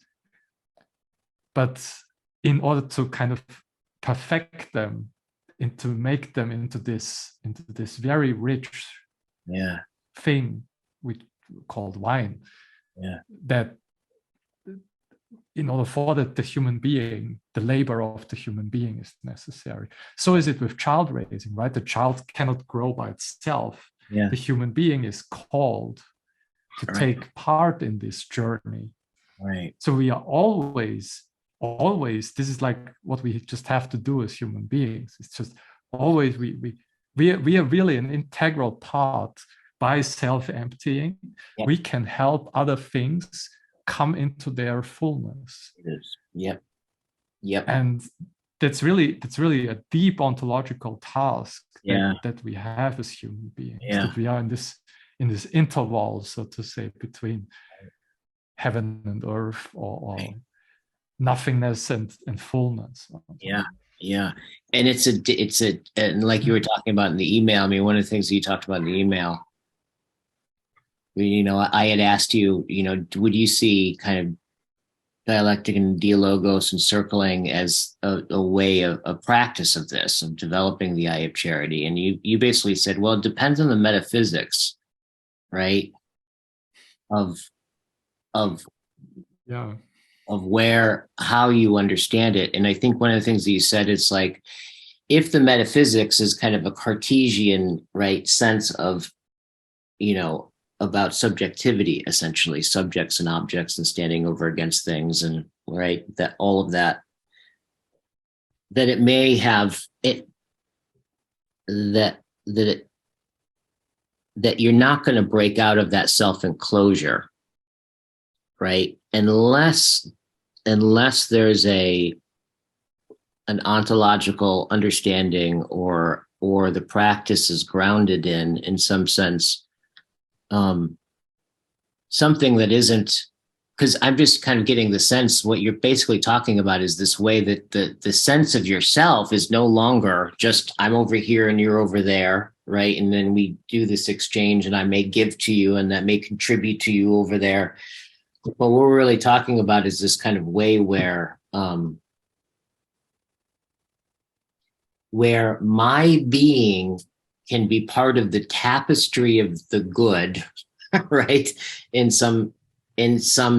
Speaker 2: But in order to kind of perfect them, and to make them into this very rich
Speaker 1: Yeah.
Speaker 2: thing we called wine,
Speaker 1: Yeah.
Speaker 2: that in order for that, the human being, the labor of the human being is necessary. So is it with child raising, right? The child cannot grow by itself.
Speaker 1: Yeah.
Speaker 2: The human being is called to
Speaker 1: Right.
Speaker 2: take part in this journey.
Speaker 1: Right.
Speaker 2: So we are always, this is like what we just have to do as human beings. It's just always, we are really an integral part. By self-emptying,
Speaker 1: Yep.
Speaker 2: we can help other things come into their fullness.
Speaker 1: It is. Yep. Yep.
Speaker 2: And that's really a deep ontological task
Speaker 1: Yeah.
Speaker 2: that we have as human beings,
Speaker 1: Yeah.
Speaker 2: that we are in this interval, so to say, between heaven and earth, or nothingness and fullness.
Speaker 1: Yeah. Yeah. And and like you were talking about in the email, I mean, one of the things that you talked about in the email, I had asked you, would you see kind of dialectic and dialogos and circling as a way of a practice of this, of developing the eye of charity? And you basically said, well, it depends on the metaphysics, right? Of of
Speaker 2: Yeah.
Speaker 1: of how you understand it. And I think one of the things that you said is like, if the metaphysics is kind of a Cartesian, right, sense of, you know, about subjectivity, essentially, subjects and objects and standing over against things, and right, that all of that, that it may have it, that that it that you're not going to break out of that self-enclosure, right, unless there's an ontological understanding, or the practice is grounded in some sense, um, something that isn't, because I'm just kind of getting the sense what you're basically talking about is this way that the sense of yourself is no longer just I'm over here and you're over there, right? And then we do this exchange and I may give to you and that may contribute to you over there. But what we're really talking about is this kind of way where my being can be part of the tapestry of the good, right? In some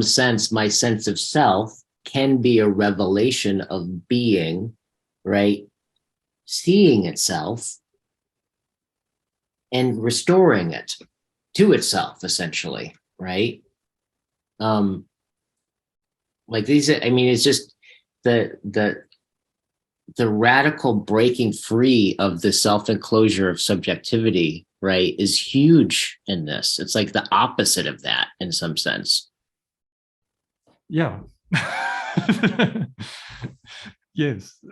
Speaker 1: sense, my sense of self can be a revelation of being, right? Seeing itself and restoring it to itself, essentially, right? Like these, I mean, it's just the radical breaking free of the self-enclosure of subjectivity, right, is huge in this. It's like the opposite of that in some sense.
Speaker 2: Yeah. Yes.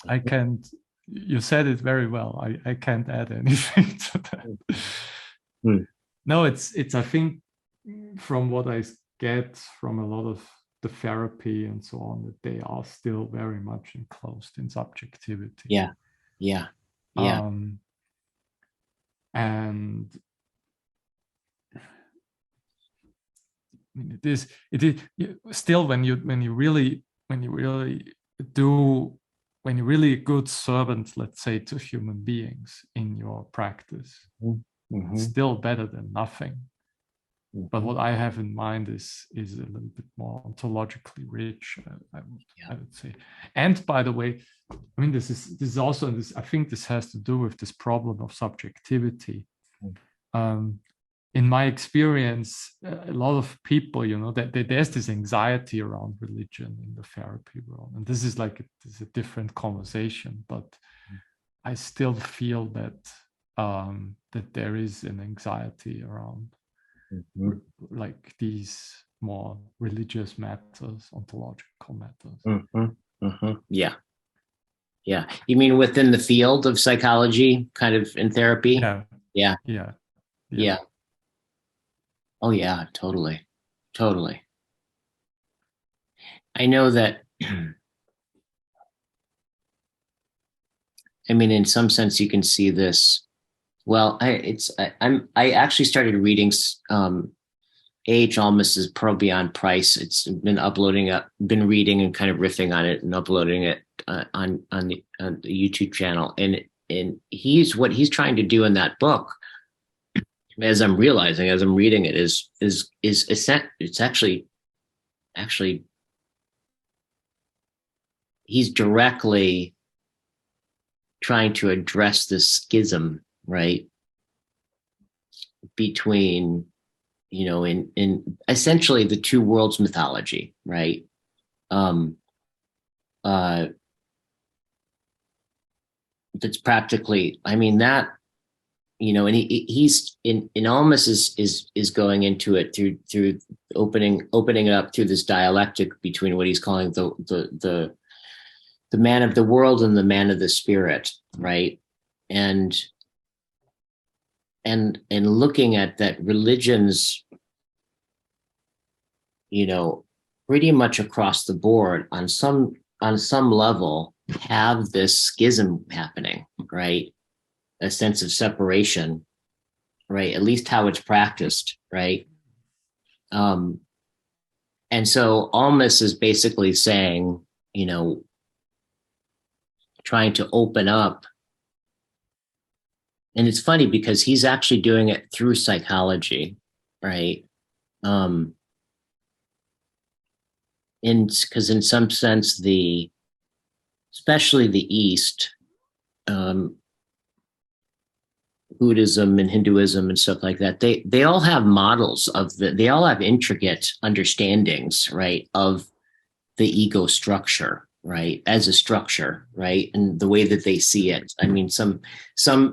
Speaker 2: I can't, you said it very well. I can't add anything to that.
Speaker 1: Hmm.
Speaker 2: No, it's I think from what I get from a lot of the therapy and so on, that they are still very much enclosed in subjectivity.
Speaker 1: Yeah. Yeah. Yeah.
Speaker 2: And I mean, it is still when you really do, when you're really a good servant, let's say, to human beings in your practice,
Speaker 1: Mm-hmm.
Speaker 2: it's still better than nothing.
Speaker 1: Mm-hmm.
Speaker 2: But what I have in mind is a little bit more ontologically rich, I would say. And by the way, I mean, this is also this. I think this has to do with this problem of subjectivity. In my experience, a lot of people, that there's this anxiety around religion in the therapy world, and this is a different conversation. But I still feel that that there is an anxiety around like these more religious matters, ontological matters.
Speaker 1: Yeah. Yeah. You mean within the field of psychology, kind of in therapy?
Speaker 2: Yeah.
Speaker 1: Yeah.
Speaker 2: Yeah.
Speaker 1: Yeah. Oh yeah, totally, totally. I know that. I mean, in some sense, you can see this. Well, I actually started reading A.H. Almas's Pearl Beyond Price. It's been reading and kind of riffing on it and uploading it on the YouTube channel. And what he's trying to do in that book, as I'm realizing as I'm reading it, it's actually he's directly trying to address the schism, right, between, in essentially the two worlds mythology, right? Um, uh, that's practically, I mean, that, and he's in Almas is going into it through opening it up through this dialectic between what he's calling the man of the world and the man of the spirit, right? And looking at that religions, pretty much across the board on some level have this schism happening, right? A sense of separation, right? At least how it's practiced, right? Um, and so Almas is basically saying, trying to open up. And it's funny because he's actually doing it through psychology, right? Because in some sense, especially the East, um, Buddhism and Hinduism and stuff like that, they all have models they all have intricate understandings, right, of the ego structure, right, as a structure, right, and the way that they see it. I mean, some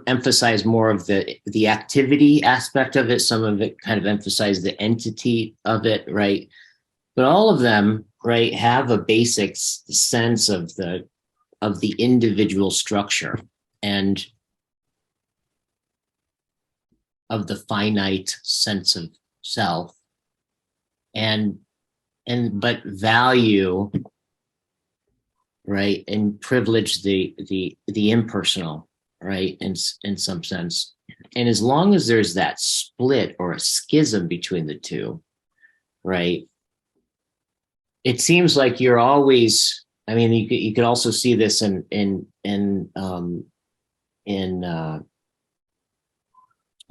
Speaker 1: emphasize more of the activity aspect of it, some of it kind of emphasize the entity of it, right, but all of them, right, have a basic sense of the individual structure and of the finite sense of self, and but value, right, and privilege the impersonal, right, in some sense. And as long as there's that split or a schism between the two, right, it seems like you're always, I mean, you could also see this in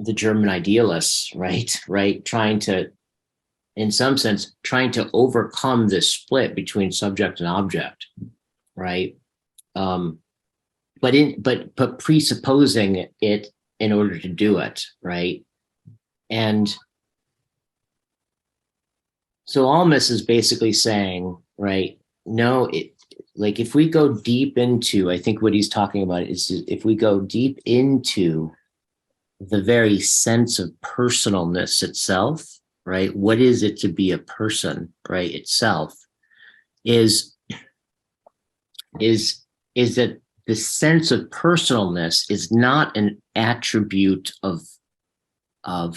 Speaker 1: the German idealists, right, trying to, in some sense, trying to overcome this split between subject and object, right? Um, but presupposing it in order to do it, right? And so Almas is basically saying, right, no, like if we go deep into, I think what he's talking about is if we go deep into the very sense of personalness itself, right? What is it to be a person, right? Itself is is is that the sense of personalness is not an attribute of an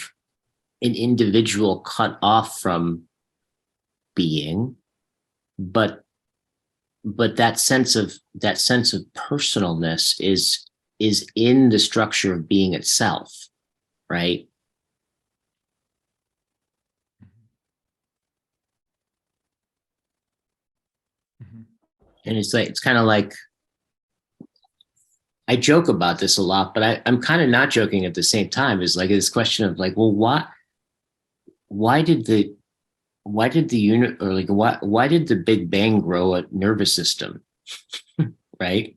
Speaker 1: individual cut off from being, but that sense of personalness is in the structure of being itself, right?
Speaker 2: Mhm.
Speaker 1: And it's kind of like, I joke about this a lot, but I'm kind of not joking at the same time. Is like this question of like, well, why did the why did the unit, or like why did the Big Bang grow a nervous system, right?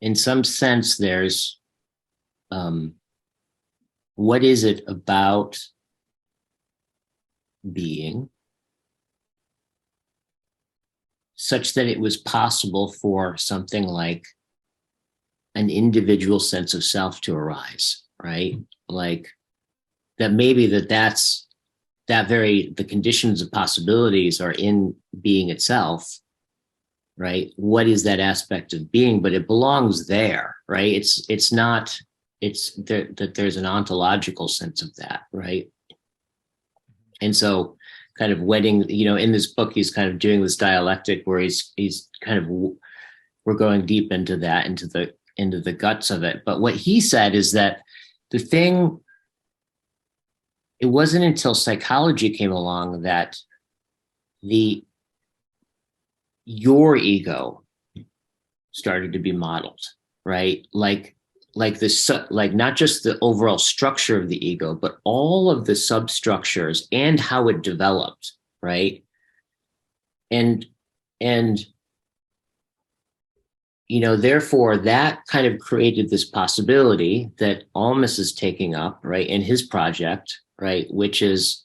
Speaker 1: In some sense, there's um, what is it about being such that it was possible for something like an individual sense of self to arise, right? Like that maybe that's the conditions of possibilities are in being itself, right? What is that aspect of being? But it belongs there, right? It's not, it's there, that there's an ontological sense of that, right? And so kind of wedding, in this book, he's kind of doing this dialectic where he's kind of, we're going deep into that, into the guts of it. But what he said is that the thing, it wasn't until psychology came along that your ego started to be modeled, right? Like this, like not just the overall structure of the ego, but all of the substructures and how it developed, right? And therefore that kind of created this possibility that Almus is taking up, right, in his project, right, which is,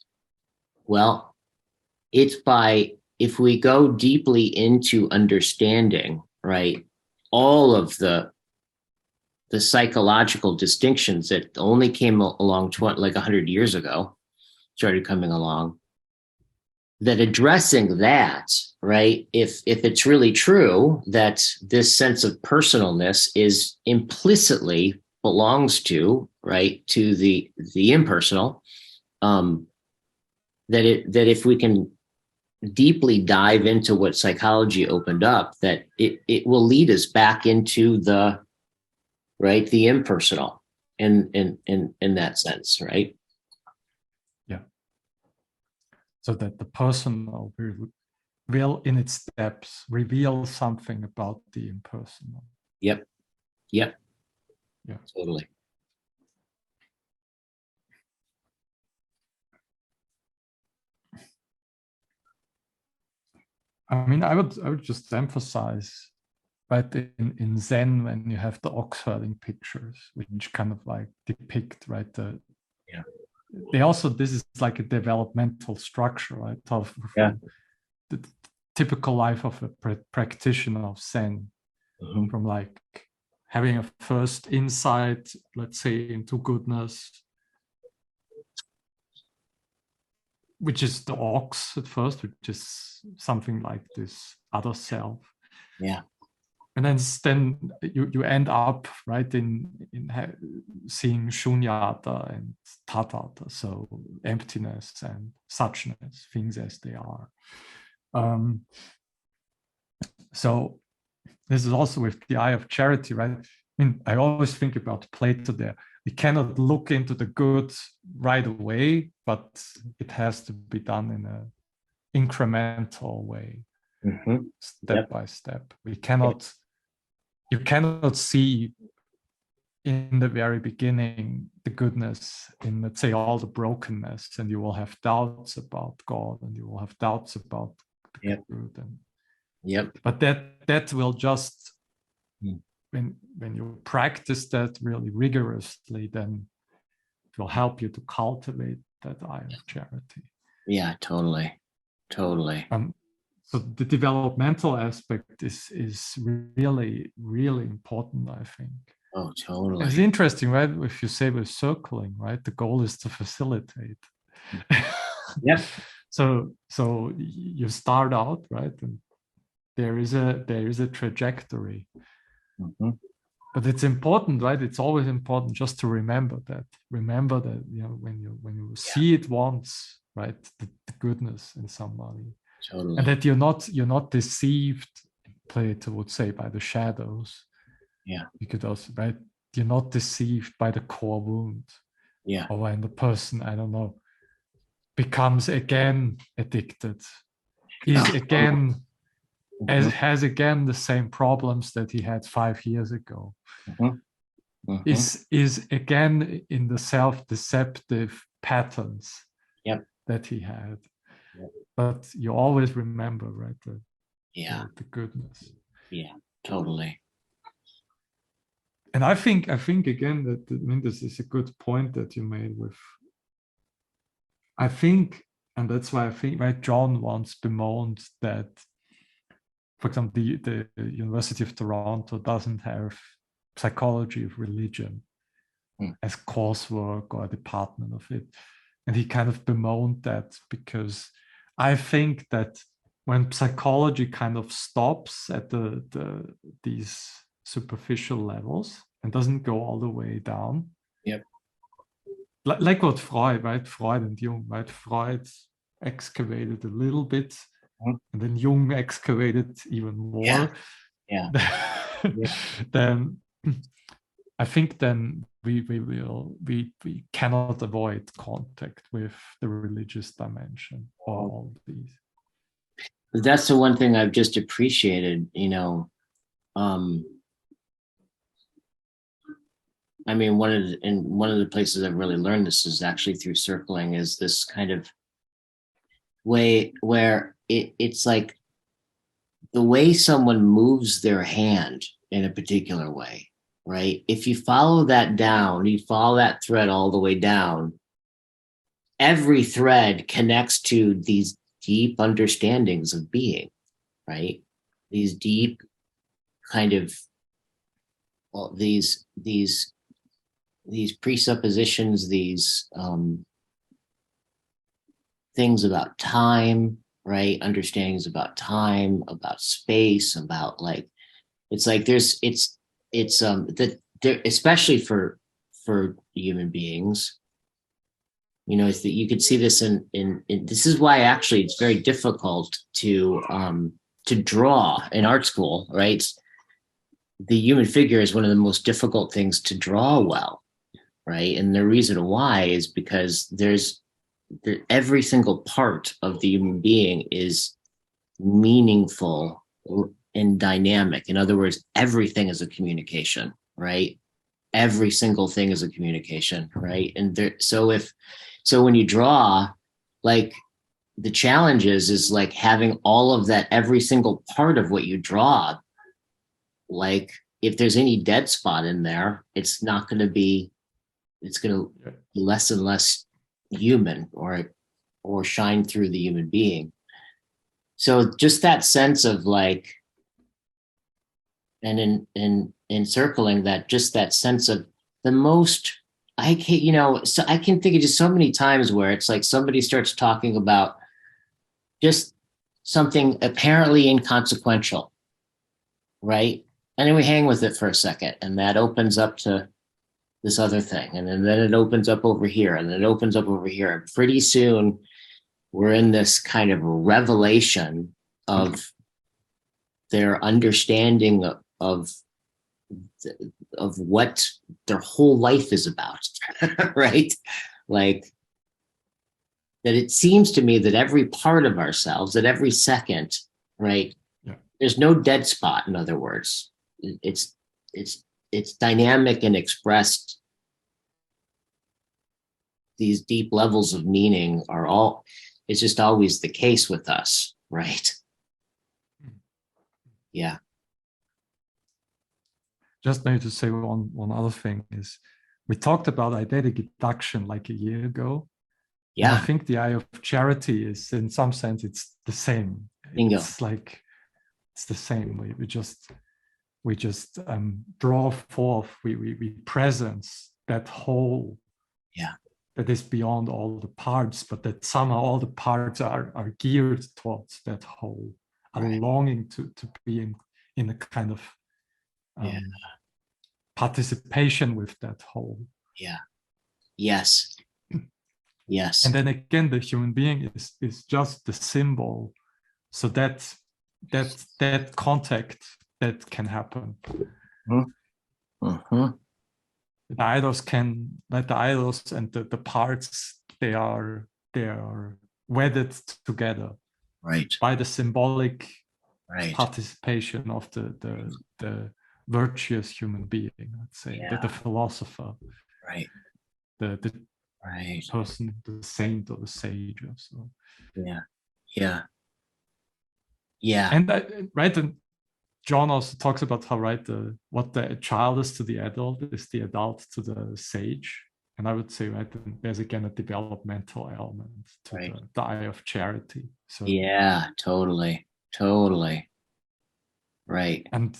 Speaker 1: well, if we go deeply into understanding, right, all of the psychological distinctions that only came along like 100 years ago, started coming along, that addressing that, right, if it's really true that this sense of personalness is implicitly belongs to, right, to the impersonal, that if we can deeply dive into what psychology opened up, that it will lead us back into the impersonal in that sense, right?
Speaker 2: Yeah. So that the personal will in its depths reveal something about the impersonal.
Speaker 1: Yep. Yeah, totally.
Speaker 2: I mean, I would just emphasize, right, in Zen, when you have the ox herding pictures, which kind of like depict, right, they also, this is like a developmental structure, right, of the typical life of a practitioner of Zen, from like having a first insight, let's say, into goodness, which is the ox at first, which is something like this other self.
Speaker 1: Yeah.
Speaker 2: And then you end up, right, in seeing shunyata and tathata, so emptiness and suchness, things as they are. So this is also with the eye of charity, right? I mean, I always think about Plato there. We cannot look into the good right away, but it has to be done in an incremental way, step by step. You cannot see in the very beginning the goodness in, let's say, all the brokenness, and you will have doubts about God, and you will have doubts about the good. But that will just, when you practice that really rigorously, then it will help you to cultivate that eye of charity.
Speaker 1: Yeah, totally.
Speaker 2: So the developmental aspect is really, really important, I think.
Speaker 1: Oh, totally.
Speaker 2: It's interesting, right? If you say we're circling, right? The goal is to facilitate.
Speaker 1: Yeah.
Speaker 2: So you start out, right? And there is a trajectory. But it's important, right? It's always important just to remember that. Remember that, when you see it once, right? The goodness in somebody.
Speaker 1: Totally.
Speaker 2: And that you're not deceived, Plato would say, by the shadows.
Speaker 1: Yeah.
Speaker 2: You could also, right? You're not deceived by the core wound.
Speaker 1: Yeah.
Speaker 2: Or when the person, I don't know, becomes again addicted, is again, has again the same problems that he had 5 years ago. Is again in the self-deceptive patterns that he had. But you always remember, right, the goodness.
Speaker 1: Yeah, totally.
Speaker 2: And I think again that, I mean, this is a good point that you made with, I think, and that's why I think, right, John once bemoaned that, for example, the University of Toronto doesn't have psychology of religion as coursework or a department of it. And he kind of bemoaned that, because I think that when psychology kind of stops at these superficial levels and doesn't go all the way down, like what Freud, right? Freud and Jung, right? Freud excavated a little bit, and then Jung excavated even
Speaker 1: Yeah,
Speaker 2: more.
Speaker 1: yeah, yeah.
Speaker 2: Then I think then we cannot avoid contact with the religious dimension or all these.
Speaker 1: That's the one thing I've just appreciated, um, I mean, one of the places I've really learned this is actually through circling, is this kind of way where it's like the way someone moves their hand in a particular way, right? If you follow that down, you follow that thread all the way down, every thread connects to these deep understandings of being, right? These deep kind of, well, these presuppositions, these things about time, right? Understandings about time, about space, about like, it's like it's that there, especially for human beings, it's that you could see this in this is why actually it's very difficult to draw in art school, right? The human figure is one of the most difficult things to draw well, right? And the reason why is because every single part of the human being is meaningful and dynamic. In other words, everything is a communication, right? Every single thing is a communication, right? And so when you draw, like, the challenge is like having all of that, every single part of what you draw, like, if there's any dead spot in there, it's going to be less and less human, or shine through the human being. So just that sense of like, and in circling that, just that sense of the most, I can, so I can think of just so many times where it's like somebody starts talking about just something apparently inconsequential, right? And then we hang with it for a second, and that opens up to this other thing. And then it opens up over here, and then it opens up over here. And pretty soon we're in this kind of revelation of their understanding of what their whole life is about, right? Like, that it seems to me that every part of ourselves, that every second, right?
Speaker 2: Yeah.
Speaker 1: There's no dead spot. In other words, it's it's dynamic and expressed. These deep levels of meaning are all. It's just always the case with us, right? Yeah.
Speaker 2: Just maybe to say one other thing is, we talked about eidetic deduction like a year ago, and I
Speaker 1: Yeah.
Speaker 2: think the eye of charity is, in some sense, it's the same.
Speaker 1: Bingo.
Speaker 2: It's like it's the same. We just draw forth. We presence that whole.
Speaker 1: Yeah.
Speaker 2: That is beyond all the parts, but that somehow all the parts are geared towards that whole, a
Speaker 1: Right.
Speaker 2: longing to be in a kind of
Speaker 1: Yeah.
Speaker 2: participation with that whole.
Speaker 1: Yeah. Yes. Yes.
Speaker 2: And then again, the human being is just the symbol, so that contact that can happen.
Speaker 1: Mm-hmm.
Speaker 2: The idols can, like the idols and the parts, they are wedded together,
Speaker 1: Right.
Speaker 2: by the symbolic
Speaker 1: Right.
Speaker 2: participation of the virtuous human being, let's say,
Speaker 1: Yeah.
Speaker 2: the philosopher,
Speaker 1: Right.
Speaker 2: the
Speaker 1: Right.
Speaker 2: person, the saint or the sage or so.
Speaker 1: Yeah. Yeah. Yeah.
Speaker 2: And right, and John also talks about how, right, what the child is to the adult is the adult to the sage. And I would say, right, there's again a developmental element to
Speaker 1: Right.
Speaker 2: the eye of charity. So
Speaker 1: Yeah. Totally. Totally. Right.
Speaker 2: and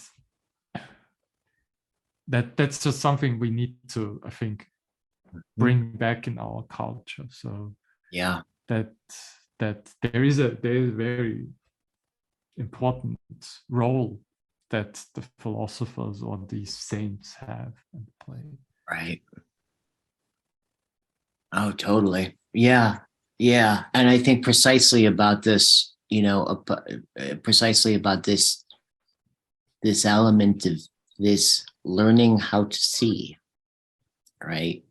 Speaker 2: that's just something we need to, I think, bring back in our culture. So
Speaker 1: Yeah.
Speaker 2: that there is a very important role that the philosophers or these saints have and play.
Speaker 1: Right. Oh, totally. Yeah. Yeah. And I think precisely about this, precisely about this element of this learning how to see, right?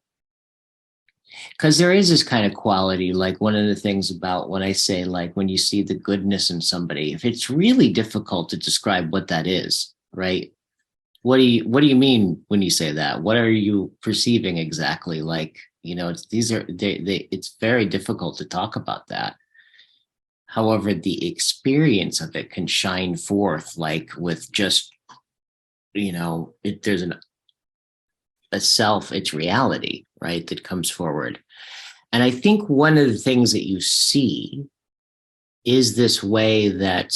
Speaker 1: Because there is this kind of quality, like one of the things about when I say, like, when you see the goodness in somebody, if it's really difficult to describe what that is, right? What do you mean when you say that? What are you perceiving exactly? Like, it's very difficult to talk about that. However, the experience of it can shine forth, like with just, there's a self, it's reality, right, that comes forward. And I think one of the things that you see is this way that,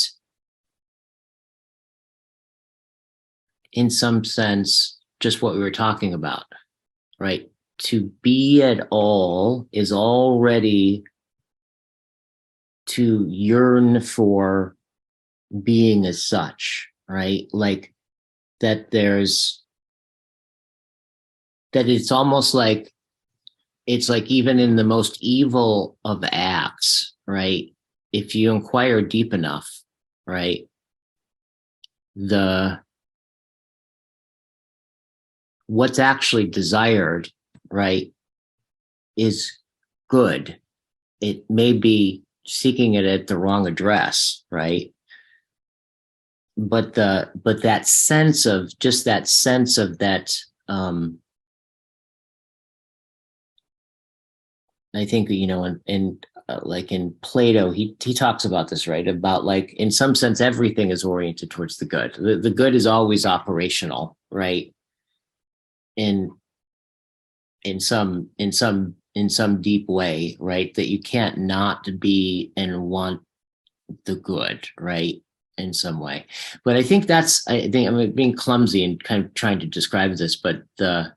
Speaker 1: in some sense, just what we were talking about, right? To be at all is already to yearn for being as such, right? Like that that it's almost like, it's like even in the most evil of acts, right? If you inquire deep enough, right? The What's actually desired, right, is good. It may be seeking it at the wrong address, right? But that sense of, just that sense of that, I think, like in Plato, he talks about this, right? About, like, in some sense, everything is oriented towards the good. The good is always operational, right? In in some deep way, right? That you can't not be and want the good, right? In some way. But I think I'm being clumsy and kind of trying to describe this, but I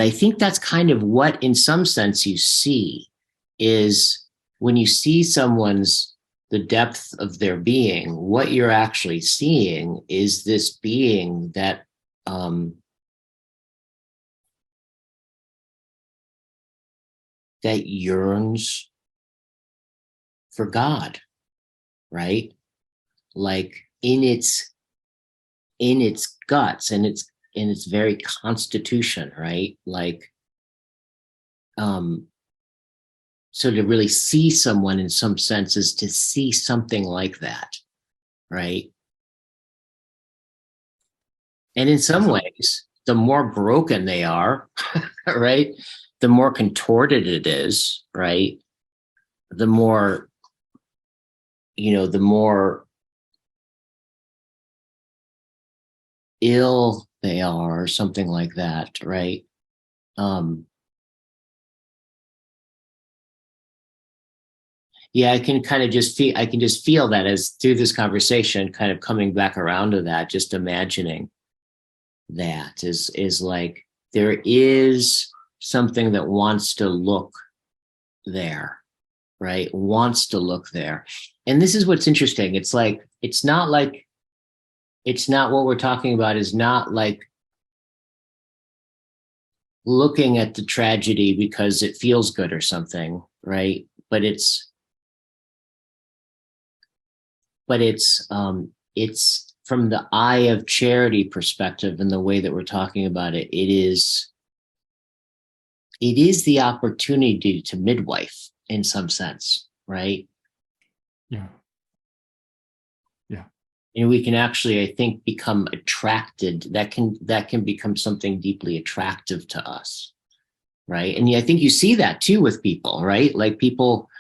Speaker 1: think that's kind of what, in some sense, you see is when you see someone's, the depth of their being, what you're actually seeing is this being um, that yearns for God, right? Like in its guts and its very constitution, right? Like, um, so to really see someone in some sense is to see something like that, right? And in some
Speaker 2: So,
Speaker 1: ways, the more broken they are, right, the more contorted it is, right? The more, the more ill they are, or something like that, right? Um, yeah, I can just feel that as through this conversation, kind of coming back around to that, just imagining that is like there is something that wants to look there, right? Wants to look there. And this is what's interesting. It's not what we're talking about is not like looking at the tragedy because it feels good or something, right? But it's from the eye of charity perspective, and the way that we're talking about it, it is the opportunity to midwife in some sense, right?
Speaker 2: yeah, yeah.
Speaker 1: And we can actually, I think, become attracted. That can become something deeply attractive to us, right? And I think you see that too with people, right? Like people,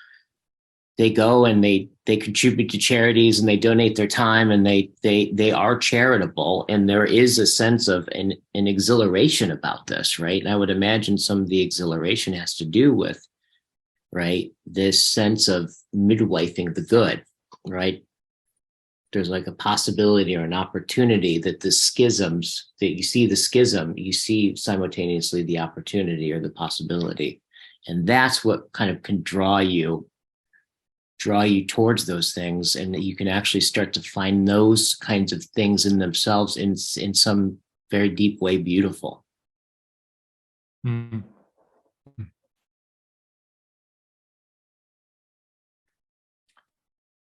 Speaker 1: they go and they contribute to charities and they donate their time and they are charitable, and there is a sense of an exhilaration about this, right? And I would imagine some of the exhilaration has to do with, right, this sense of midwifing the good, right? There's like a possibility or an opportunity that the schisms, that you see the schism, you see simultaneously the opportunity or the possibility. And that's what kind of can draw you towards those things, and that you can actually start to find those kinds of things in themselves in some very deep way beautiful.
Speaker 2: Mm.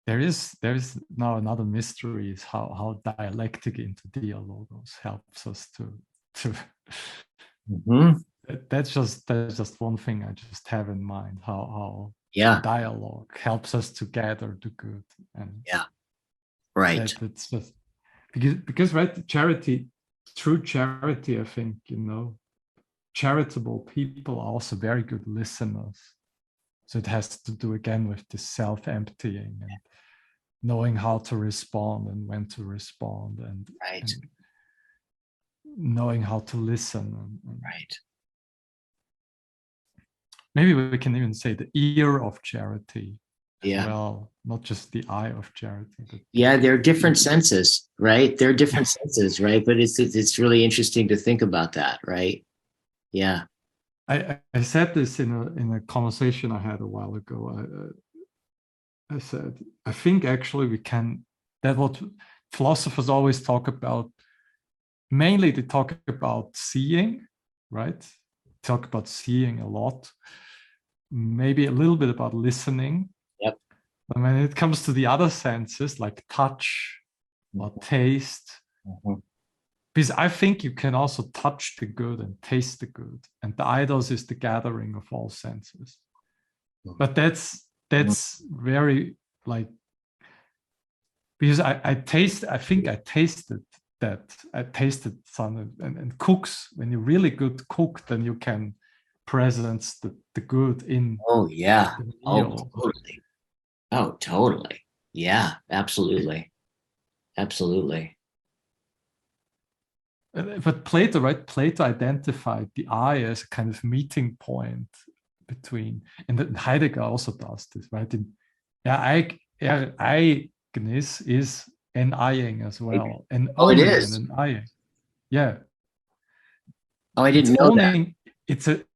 Speaker 2: there is now another mystery is how dialectic into Dialogos helps us to
Speaker 1: Mm-hmm.
Speaker 2: that's just one thing I just have in mind, how
Speaker 1: Yeah.
Speaker 2: dialogue helps us to gather the good. And
Speaker 1: Yeah. Right.
Speaker 2: that's just because right, charity, through charity, I think, charitable people are also very good listeners. So it has to do again with this self-emptying and knowing how to respond and when to respond,
Speaker 1: Right.
Speaker 2: and knowing how to listen. And
Speaker 1: Right.
Speaker 2: maybe we can even say the ear of charity as
Speaker 1: Yeah.
Speaker 2: well, not just the eye of charity. But
Speaker 1: Yeah. There are different senses, right? There are different senses, right? But it's really interesting to think about that, right? Yeah.
Speaker 2: I said this in a conversation I had a while ago. I said, I think actually we can, that what philosophers always talk about, mainly they talk about seeing, right? Talk about seeing a lot, maybe a little bit about listening.
Speaker 1: Yep.
Speaker 2: But when it comes to the other senses like touch or taste,
Speaker 1: Mhm.
Speaker 2: because I think you can also touch the good and taste the good. And the eidos is the gathering of all senses. But that's very like, because I think I tasted that. I tasted some, and cooks, when you're really good cook, then you can presence the good in
Speaker 1: Oh yeah.
Speaker 2: the
Speaker 1: Oh
Speaker 2: meal.
Speaker 1: totally. Oh totally. Yeah. Absolutely. Absolutely.
Speaker 2: But Plato, right? Plato identified the eye as a kind of meeting point between, and Heidegger also does this, right? In Ereignis is an eyeing as well, an
Speaker 1: Oh, it
Speaker 2: owning and
Speaker 1: is.
Speaker 2: an eyeing. Yeah,
Speaker 1: Oh, I
Speaker 2: it's
Speaker 1: didn't know that.
Speaker 2: owning.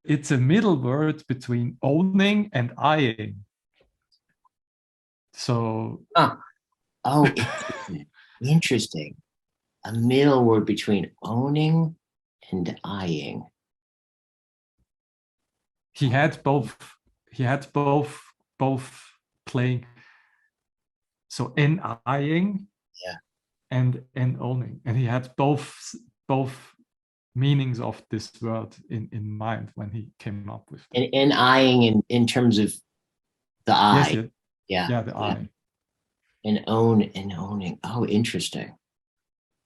Speaker 2: It's a middle word between owning and eyeing. So
Speaker 1: Huh. Oh, interesting. Interesting. A middle word between owning and eyeing.
Speaker 2: he had both. He had both playing. So in eyeing
Speaker 1: Yeah.
Speaker 2: and owning, and he had both meanings of this word in mind when he came up with that.
Speaker 1: And eyeing in terms of the
Speaker 2: Yes,
Speaker 1: eye.
Speaker 2: yeah,
Speaker 1: Yeah.
Speaker 2: yeah, the
Speaker 1: Yeah.
Speaker 2: eye.
Speaker 1: And own and owning. Oh, interesting.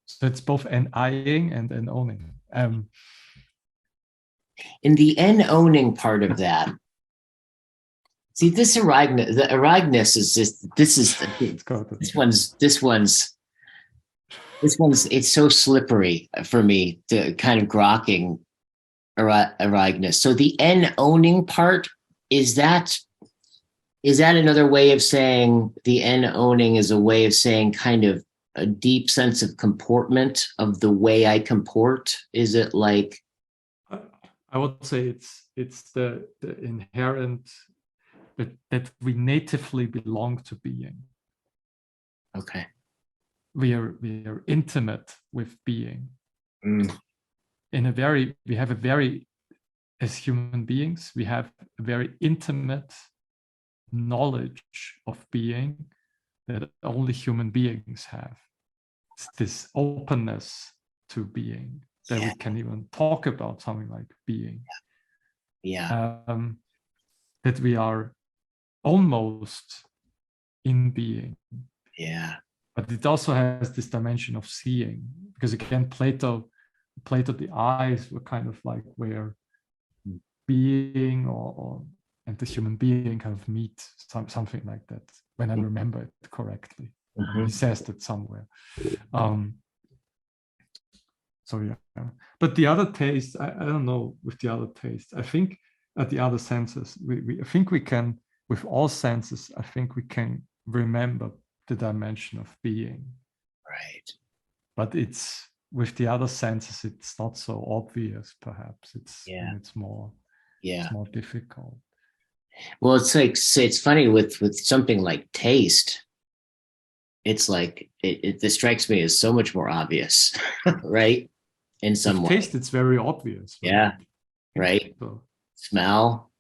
Speaker 2: So it's both an eyeing and an owning.
Speaker 1: In the en owning part of that, see this Aragnes, the Aragnes is just this one's it's so slippery for me, the kind of grokking Aragnes. So the en owning part, is that is that another way of saying the en owning is a way of saying kind of a deep sense of comportment of the way I comport? Is it like
Speaker 2: I would say it's the inherent that we natively belong to being.
Speaker 1: okay?
Speaker 2: We are intimate with being.
Speaker 1: Mm,
Speaker 2: We have a very, as human beings, we have a very intimate knowledge of being that only human beings have. It's this openness to being that
Speaker 1: yeah,
Speaker 2: we can even talk about something like being.
Speaker 1: yeah,
Speaker 2: Um, that we are almost in being,
Speaker 1: yeah,
Speaker 2: but it also has this dimension of seeing, because again, Plato, the eyes were kind of like where being or and the human being kind of meet, something like that, when I remember it correctly. He
Speaker 1: mhm,
Speaker 2: says that somewhere. Um, so yeah, but the other taste, I don't know with the other taste. I think at the other senses, I think we can, with all senses, I think we can remember the dimension of being.
Speaker 1: right,
Speaker 2: But it's with the other senses, it's not so obvious. Perhaps
Speaker 1: yeah,
Speaker 2: it's
Speaker 1: yeah.
Speaker 2: more difficult.
Speaker 1: Well, it's like it's funny with something like taste. It's like this strikes me as so much more obvious, right? In some
Speaker 2: With
Speaker 1: way,
Speaker 2: taste, it's very obvious, right?
Speaker 1: yeah, right.
Speaker 2: So
Speaker 1: Smell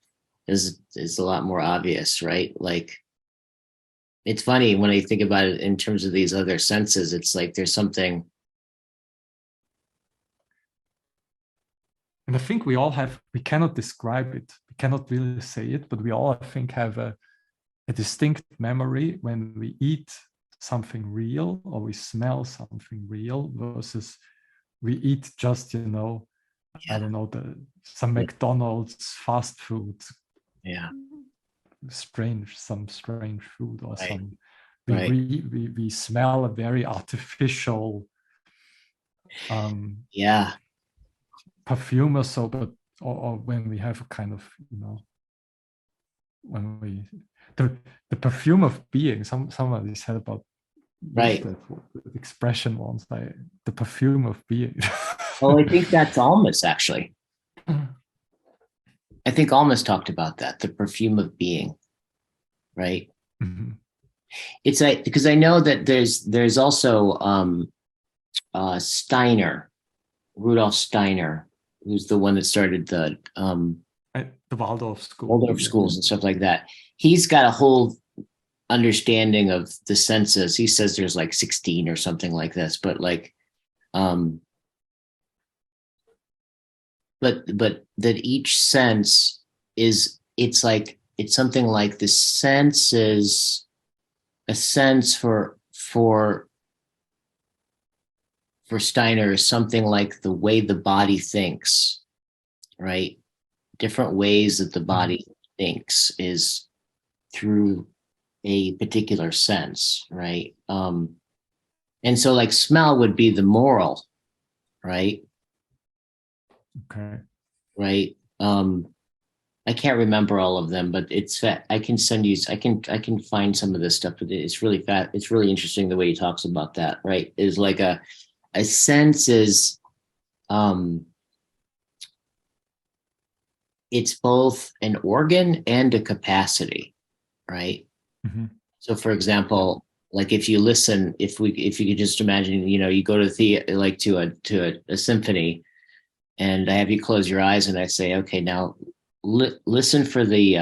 Speaker 1: is a lot more obvious, right? Like It's funny when I think about it in terms of these other senses. It's like there's something.
Speaker 2: And I think we all have, we cannot describe it, we cannot really say it, but we all, I think, have a distinct memory when we eat something real or we smell something real versus we eat just, I
Speaker 1: Yeah,
Speaker 2: don't know, some McDonald's fast food,
Speaker 1: yeah,
Speaker 2: some strange food, or
Speaker 1: right,
Speaker 2: some
Speaker 1: right.
Speaker 2: we smell a very artificial um,
Speaker 1: Yeah,
Speaker 2: perfume or so, but or when we have a kind of, when we the perfume of being. Somebody said about used
Speaker 1: right.
Speaker 2: that expression once. The perfume of being.
Speaker 1: Well, I think that's Almas actually. I think Almas talked about that, the perfume of being, right?
Speaker 2: Mhm.
Speaker 1: It's like because I know that there's also Steiner, Rudolf Steiner, who's the one that started the
Speaker 2: The Waldorf school.
Speaker 1: Waldorf
Speaker 2: Yeah.
Speaker 1: schools and stuff like that. He's got a whole understanding of the senses. He says there's like 16 or something like this, but like um but that each sense is it's something like the sense is a sense for Steiner is something like the way the body thinks, right? Different ways that the
Speaker 2: Mhm.
Speaker 1: body thinks is through a particular sense, right? And so like smell would be the moral, right?
Speaker 2: Okay.
Speaker 1: Right. I can't remember all of them, but it's I can send you I can find some of this stuff, but it's really fat. It's really interesting the way he talks about that, right? Is like a sense is um it's both an organ and a capacity, right?
Speaker 2: Mhm.
Speaker 1: So for
Speaker 2: Yeah.
Speaker 1: example, like if you listen, if you could just imagine, you go to like to a symphony, and I have you close your eyes and I say, okay, now listen for the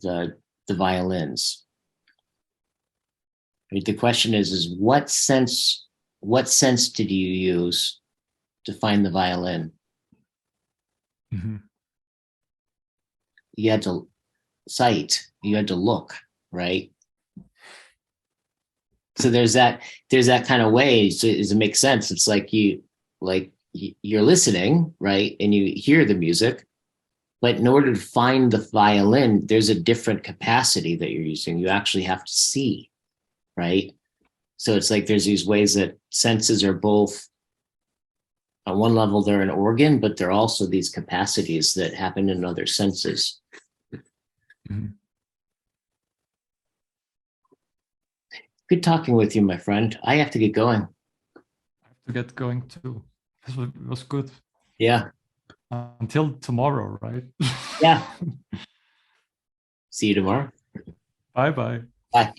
Speaker 1: the violins. Right? The question is what sense did you use to find the violin?
Speaker 2: Mhm.
Speaker 1: You had to sight, you had to look, right? So there's that kind of way. So does it make sense? It's like you're listening, right? And you hear the music, but in order to find the violin, there's a different capacity that you're using. You actually have to see, right? So it's like there's these ways that senses are both on one level they're an organ, but they're also these capacities that happen in other senses.
Speaker 2: Mhm.
Speaker 1: Good talking with you, my friend. I have to get going.
Speaker 2: I have to get going too. This was good.
Speaker 1: Yeah.
Speaker 2: Until tomorrow, right?
Speaker 1: Yeah. See you tomorrow.
Speaker 2: Bye bye.
Speaker 1: Bye.